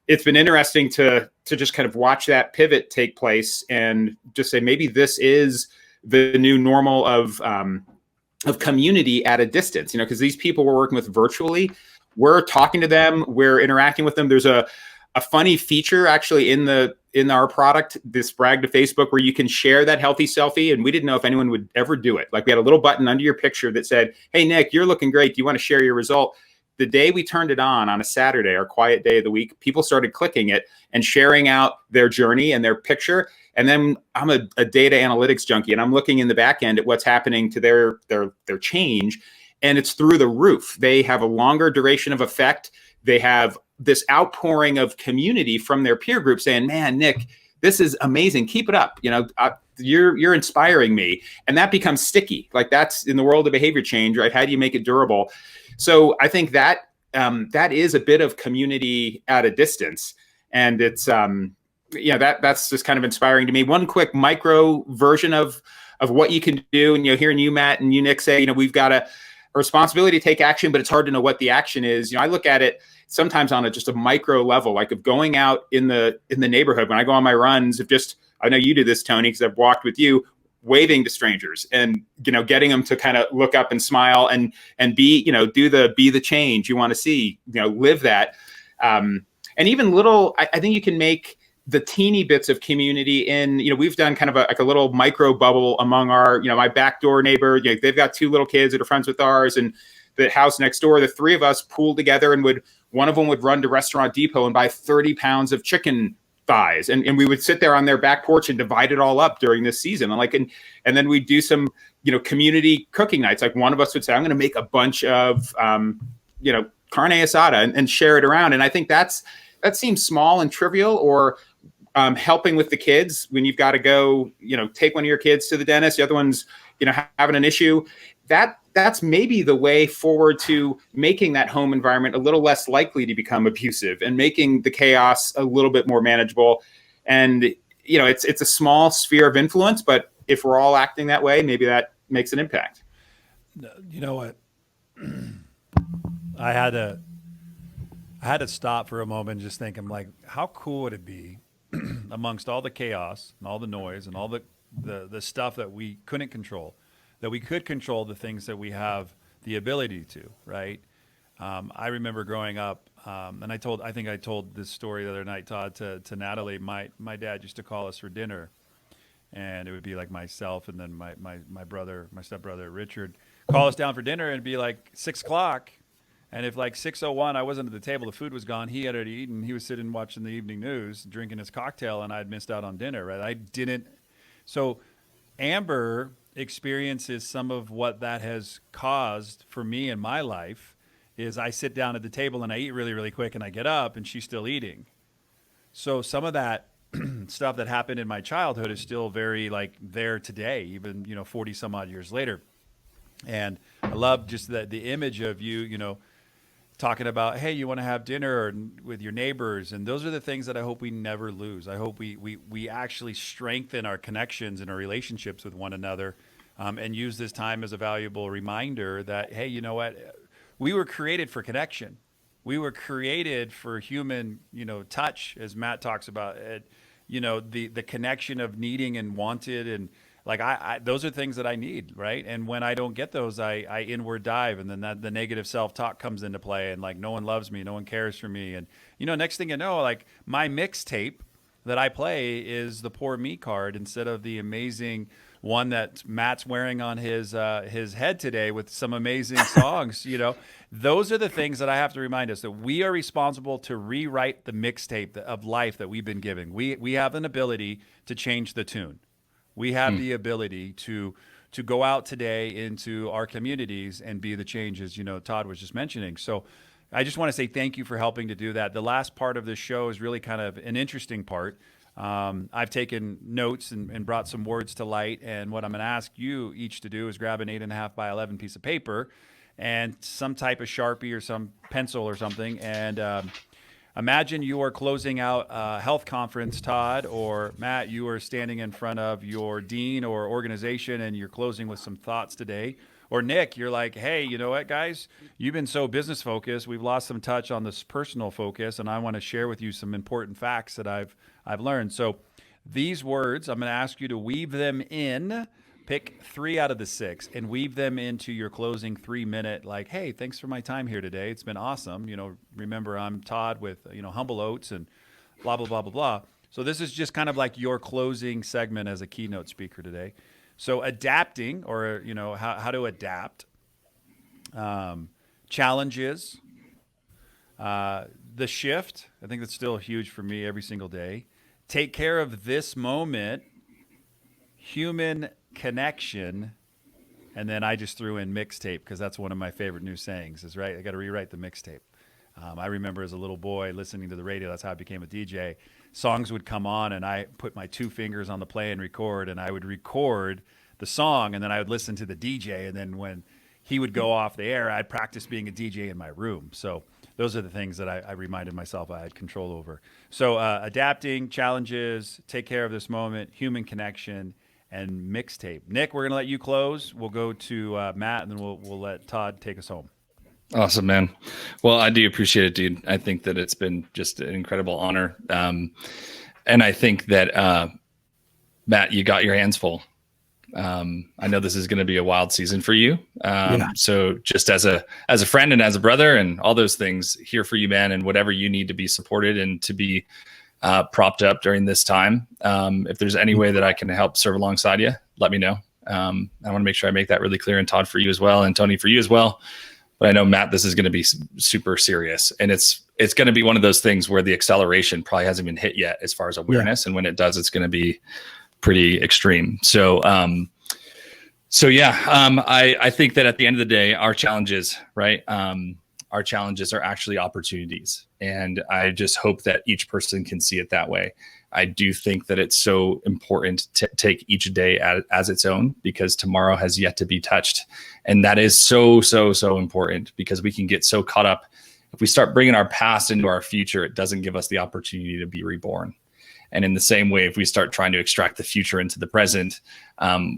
interesting to just kind of watch that pivot take place and just say maybe this is the new normal of community at a distance, because these people we're working with virtually, we're talking to them, we're interacting with them. There's a funny feature actually in our product, this brag to Facebook, where you can share that healthy selfie. And we didn't know if anyone would ever do it. Like, we had a little button under your picture that said, "Hey, Nick, you're looking great. Do you want to share your result?" The day we turned it on a Saturday, our quiet day of the week, people started clicking it and sharing out their journey and their picture. And then I'm a data analytics junkie, and I'm looking in the back end at what's happening to their change. And it's through the roof. They have a longer duration of effect. They have this outpouring of community from their peer group saying, "Man, Nick, this is amazing. Keep it up. You're inspiring me." And that becomes sticky. Like, that's in the world of behavior change, right? How do you make it durable? So I think that that is a bit of community at a distance, and it's that's just kind of inspiring to me. One quick micro version of what you can do, and hearing you, Matt, and you, Nick, say, we've got a responsibility to take action, but it's hard to know what the action is. I look at it sometimes on just a micro level, like of going out in the neighborhood. When I go on my runs, I know you do this, Tony, because I've walked with you, waving to strangers and getting them to kind of look up and smile and be be the change you want to see, live that, and even little. I think you can make the teeny bits of community in, we've done kind of a little micro bubble among our, my backdoor neighbor. They've got 2 little kids that are friends with ours, and the house next door, the 3 of us pooled together and one of them would run to Restaurant Depot and buy 30 pounds of chicken thighs. And we would sit there on their back porch and divide it all up during this season. And then we'd do some, community cooking nights. Like, one of us would say, "I'm going to make a bunch of, carne asada and share it around." And I think that seems small and trivial, or helping with the kids when you've got to go, take one of your kids to the dentist, the other one's, having an issue. That's maybe the way forward to making that home environment a little less likely to become abusive and making the chaos a little bit more manageable. And, it's a small sphere of influence, but if we're all acting that way, maybe that makes an impact. You know what? I had to stop for a moment and just think, I'm like, how cool would it be amongst all the chaos and all the noise and all the stuff that we couldn't control, that we could control the things that we have the ability to, right? I remember growing up, and I think I told this story the other night, Todd, to Natalie. My dad used to call us for dinner, and it would be like myself and then my brother, my stepbrother Richard, call us down for dinner, and it'd be like 6 o'clock. And if like 6:01 I wasn't at the table, the food was gone, he had already eaten, he was sitting watching the evening news, drinking his cocktail, and I'd missed out on dinner, right? So Amber experiences some of what that has caused for me in my life. Is I sit down at the table and I eat really, really quick, and I get up and she's still eating. So some of that stuff that happened in my childhood is still very there today, even 40 some odd years later. And I love just the image of you, talking about, hey, you want to have dinner with your neighbors. And those are the things that I hope we never lose. I hope we actually strengthen our connections and our relationships with one another, and use this time as a valuable reminder that, hey, you know what? We were created for connection. We were created for human, touch, as Matt talks about, the connection of needing and wanted, and I those are things that I need, right? And when I don't get those, I inward dive, and then the negative self-talk comes into play, and no one loves me, no one cares for me, and next thing you know, my mixtape that I play is the poor me card instead of the amazing one that Matt's wearing on his head today with some amazing songs. Those are the things that I have to remind us, that we are responsible to rewrite the mixtape of life that we've been given. We have an ability to change the tune. We have the ability to go out today into our communities and be the changes, Todd was just mentioning. So I just want to say thank you for helping to do that. The last part of this show is really kind of an interesting part. I've taken notes and brought some words to light. And what I'm going to ask you each to do is grab an 8.5 by 11 piece of paper and some type of Sharpie or some pencil or something. And imagine you are closing out a health conference, Todd, or Matt, you are standing in front of your dean or organization and you're closing with some thoughts today. Or Nick, you're like, hey, you know what, guys? You've been so business focused. We've lost some touch on this personal focus, and I want to share with you some important facts that I've learned. So these words, I'm going to ask you to weave them in. Pick 3 out of the 6 and weave them into your closing 3-minute, like, hey, thanks for my time here today. It's been awesome. Remember, I'm Todd with, Humble Oats and blah, blah, blah, blah, blah. So this is just kind of like your closing segment as a keynote speaker today. So adapting, or, how to adapt, challenges, the shift. I think that's still huge for me every single day. Take care of this moment, human connection, and then I just threw in mixtape because that's one of my favorite new sayings is, right, I got to rewrite the mixtape. I remember as a little boy listening to the radio, that's how I became a DJ. Songs would come on and I put my 2 fingers on the play and record, and I would record the song and then I would listen to the DJ, and then when he would go off the air, I'd practice being a DJ in my room. So those are the things that I reminded myself I had control over. So adapting, challenges, take care of this moment, human connection, and mixtape. Nick, we're going to let you close. We'll go to Matt, and then we'll let Todd take us home. Awesome, man. Well, I do appreciate it, dude. I think that it's been just an incredible honor. And I think that, Matt, you got your hands full. I know this is going to be a wild season for you. So just as a friend and as a brother and all those things, here for you, man, and whatever you need to be supported and to be propped up during this time. If there's any way that I can help serve alongside you, let me know. I want to make sure I make that really clear, and Todd, for you as well, and Tony, for you as well. But I know, Matt, this is going to be super serious, and it's going to be one of those things where the acceleration probably hasn't been hit yet as far as awareness. And when it does, it's going to be pretty extreme. So I think that at the end of the day, our challenges, right? Our challenges are actually opportunities. And I just hope that each person can see it that way. I do think that it's so important to take each day as its own, because tomorrow has yet to be touched. And that is so, so, so important, because we can get so caught up. If we start bringing our past into our future, it doesn't give us the opportunity to be reborn. And in the same way, if we start trying to extract the future into the present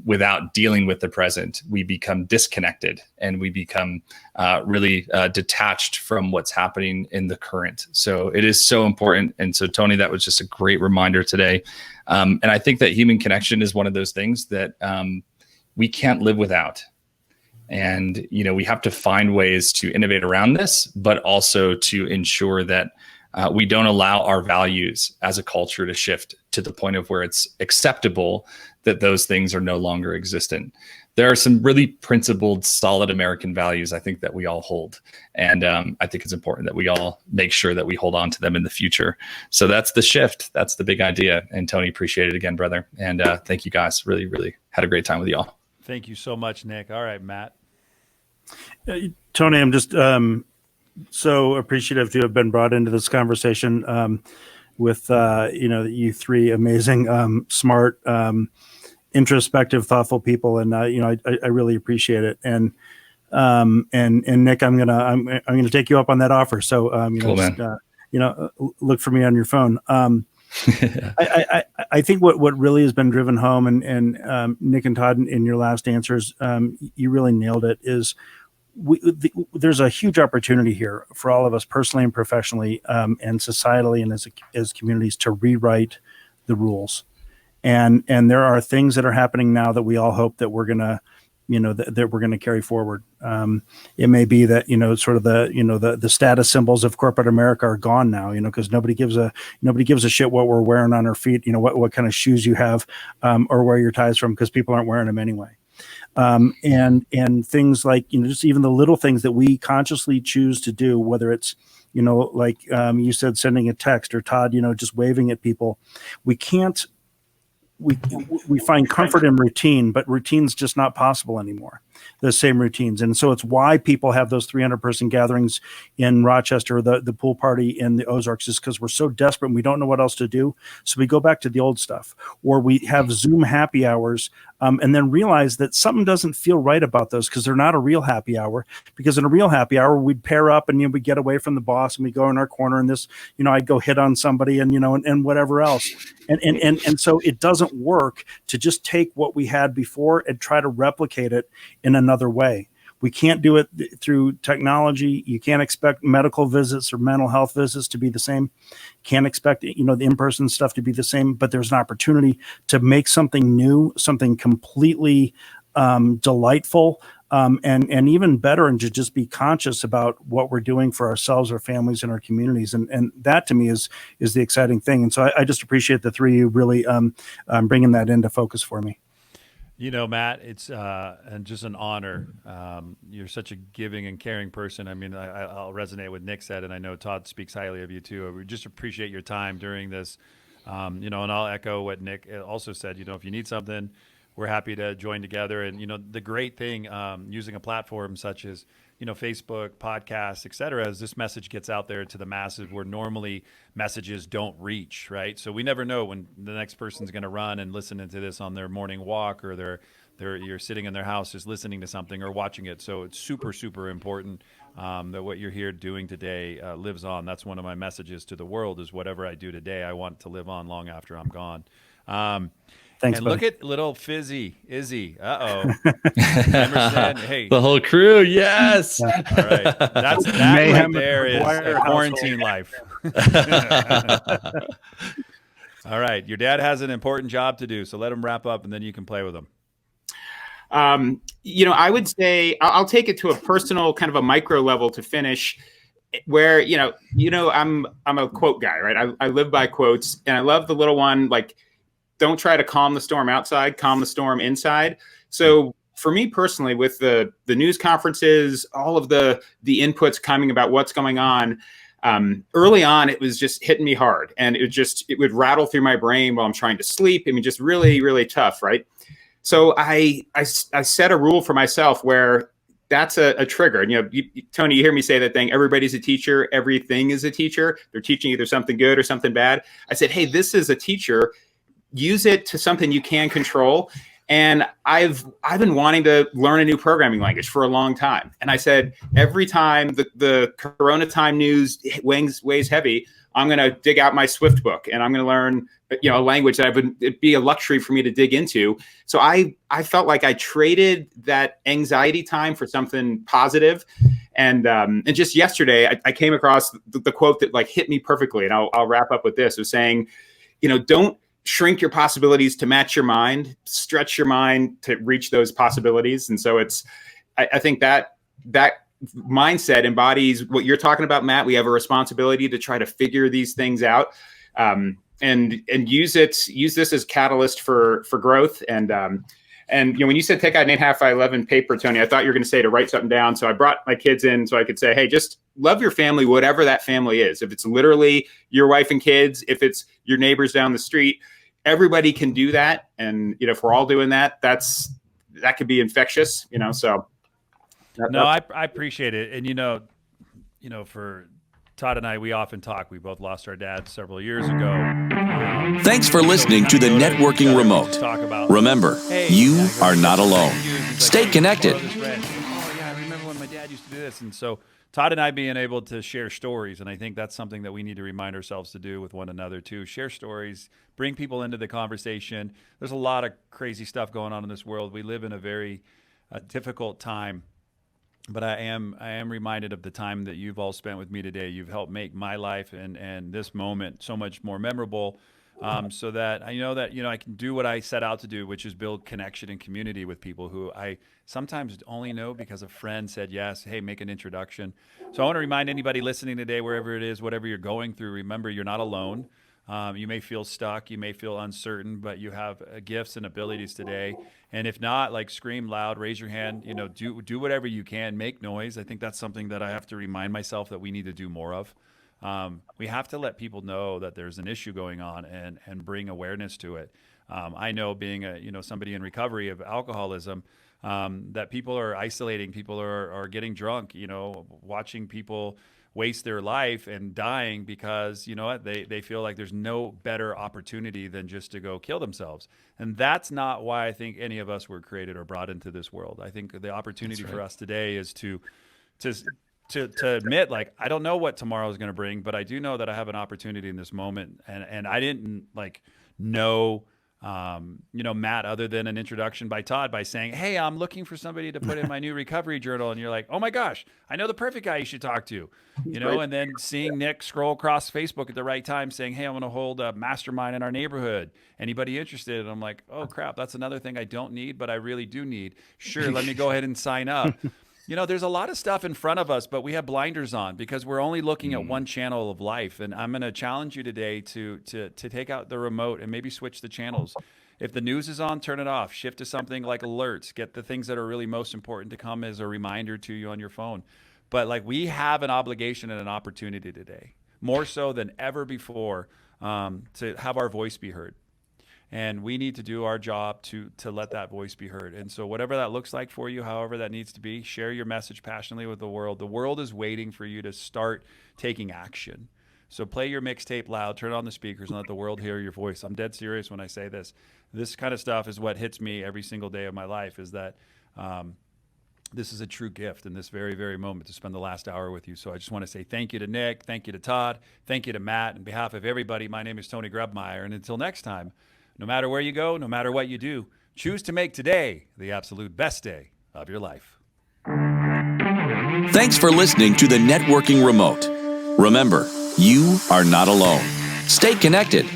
without dealing with the present, we become disconnected and we become really detached from what's happening in the current. So it is so important. And so, Tony, that was just a great reminder today. And I think that human connection is one of those things that we can't live without. And, we have to find ways to innovate around this, but also to ensure that we don't allow our values as a culture to shift to the point of where it's acceptable that those things are no longer existent. There are some really principled, solid American values, I think, that we all hold. And I think it's important that we all make sure that we hold on to them in the future. So that's the shift. That's the big idea. And Tony, appreciate it again, brother. And thank you, guys. Really, really had a great time with y'all. Thank you so much, Nick. All right, Matt. Tony, I'm just so appreciative to have been brought into this conversation with you three amazing, smart, introspective, thoughtful people, and I really appreciate it. And Nick, I'm gonna take you up on that offer. So cool, just, look for me on your phone. I think what really has been driven home, and Nick and Todd, in your last answers, you really nailed it, is there's a huge opportunity here for all of us personally and professionally, and societally, and as communities, to rewrite the rules. And there are things that are happening now that we all hope that we're gonna, that we're gonna carry forward. It may be that sort of the status symbols of corporate America are gone now, because nobody gives a shit what we're wearing on our feet, what kind of shoes you have, or where your ties from, because people aren't wearing them anyway. And things like, just even the little things that we consciously choose to do, whether it's, like you said, sending a text, or Todd, just waving at people. We find comfort in routine, but routine's just not possible anymore, the same routines. And so it's why people have those 300-person gatherings in Rochester, the pool party in the Ozarks, is because we're so desperate and we don't know what else to do. So we go back to the old stuff, or we have Zoom happy hours and then realize that something doesn't feel right about those because they're not a real happy hour. Because in a real happy hour, we'd pair up and we get away from the boss and we go in our corner and this, I'd go hit on somebody and whatever else. And so it doesn't work to just take what we had before and try to replicate it in another way. We can't do it through technology. You can't expect medical visits or mental health visits to be the same. Can't expect, the in-person stuff to be the same, but there's an opportunity to make something new, something completely delightful, and even better, and to just be conscious about what we're doing for ourselves, our families, and our communities. And that to me is the exciting thing. And so I just appreciate the three of you really bringing that into focus for me. Matt, it's and just an honor. You're such a giving and caring person. I mean, I'll resonate with Nick said, and I know Todd speaks highly of you too. We just appreciate your time during this, and I'll echo what Nick also said. If you need something, we're happy to join together. And the great thing using a platform such as Facebook, podcasts, et cetera, as this message gets out there to the masses where normally messages don't reach, right? So we never know when the next person's going to run and listen to this on their morning walk, or you're sitting in their house just listening to something or watching it. So it's super, super important that what you're here doing today lives on. That's one of my messages to the world is whatever I do today, I want to live on long after I'm gone. Thanks, and buddy. look at little Fizzy, Izzy. Emerson, hey. The whole crew, yes. All right. That's that Mayhem right there is McGuire a quarantine life. All right. Your dad has an important job to do, so let him wrap up and then you can play with him. I would say I'll take it to a personal kind of a micro level to finish where, I'm a quote guy, right? I live by quotes, and I love the little one, like, don't try to calm the storm outside, calm the storm inside. So for me personally, with the news conferences, all of the inputs coming about what's going on, early on, it was just hitting me hard, and it would rattle through my brain while I'm trying to sleep. I mean, just really, really tough, right? So I set a rule for myself where that's a trigger. And, Tony, you hear me say that thing, everybody's a teacher, everything is a teacher. They're teaching either something good or something bad. I said, hey, this is a teacher. Use it to something you can control. And I've been wanting to learn a new programming language for a long time. And I said, every time the Corona time news weighs heavy, I'm going to dig out my Swift book and I'm going to learn, a language that it'd be a luxury for me to dig into. So I felt like I traded that anxiety time for something positive. And just yesterday, I came across the quote that hit me perfectly. And I'll wrap up with this. It was saying, don't shrink your possibilities to match your mind, stretch your mind to reach those possibilities. And so I think that mindset embodies what you're talking about, Matt. We have a responsibility to try to figure these things out, and use this as catalyst for growth. And when you said take out an 8.5 by 11 paper, Tony, I thought you were going to say to write something down. So I brought my kids in so I could say, hey, just love your family, whatever that family is. If it's literally your wife and kids, if it's your neighbors down the street, everybody can do that. And, if we're all doing that, that could be infectious, so. I appreciate it. And, for Todd and I, we often talk. We both lost our dads several years ago. Thanks for listening to the Networking Remote. Remember, you are not alone. Stay connected. Oh, yeah, I remember when my dad used to do this. And so Todd and I being able to share stories, and I think that's something that we need to remind ourselves to do with one another too. Share stories, bring people into the conversation. There's a lot of crazy stuff going on in this world. We live in a very difficult time. But I am reminded of the time that you've all spent with me today. You've helped make my life and this moment so much more memorable, so that I know that I can do what I set out to do, which is build connection and community with people who I sometimes only know because a friend said yes. Hey, make an introduction. So I want to remind anybody listening today, wherever it is, whatever you're going through, remember you're not alone. You may feel stuck, you may feel uncertain, but you have gifts and abilities today. And if not, scream loud, raise your hand, do whatever you can, make noise. I think that's something that I have to remind myself that we need to do more of. We have to let people know that there's an issue going on and bring awareness to it. I know being somebody in recovery of alcoholism, that people are isolating, people are getting drunk, watching people waste their life and dying because, you know what, they feel like there's no better opportunity than just to go kill themselves. And that's not why I think any of us were created or brought into this world. I think the opportunity for us today is to admit, like, I don't know what tomorrow is going to bring, but I do know that I have an opportunity in this moment. And I didn't know, Matt, other than an introduction by Todd by saying, hey, I'm looking for somebody to put in my new recovery journal. And you're like, oh my gosh, I know the perfect guy you should talk to, and then seeing Nick scroll across Facebook at the right time saying, hey, I'm going to hold a mastermind in our neighborhood. Anybody interested? And I'm like, oh crap, that's another thing I don't need, but I really do need. Sure. Let me go ahead and sign up. There's a lot of stuff in front of us, but we have blinders on because we're only looking at one channel of life. And I'm going to challenge you today to take out the remote and maybe switch the channels. If the news is on, turn it off. Shift to something like alerts. Get the things that are really most important to come as a reminder to you on your phone. But we have an obligation and an opportunity today, more so than ever before, to have our voice be heard. And we need to do our job to let that voice be heard. And so whatever that looks like for you, however that needs to be, share your message passionately with the world. The world is waiting for you to start taking action. So play your mixtape loud, turn on the speakers, and let the world hear your voice. I'm dead serious when I say this. This kind of stuff is what hits me every single day of my life, is that this is a true gift in this very, very moment to spend the last hour with you. So I just want to say thank you to Nick, thank you to Todd, thank you to Matt. On behalf of everybody, my name is Tony Grebmeier. And until next time, no matter where you go, no matter what you do, choose to make today the absolute best day of your life. Thanks for listening to the Networking Remote. Remember, you are not alone. Stay connected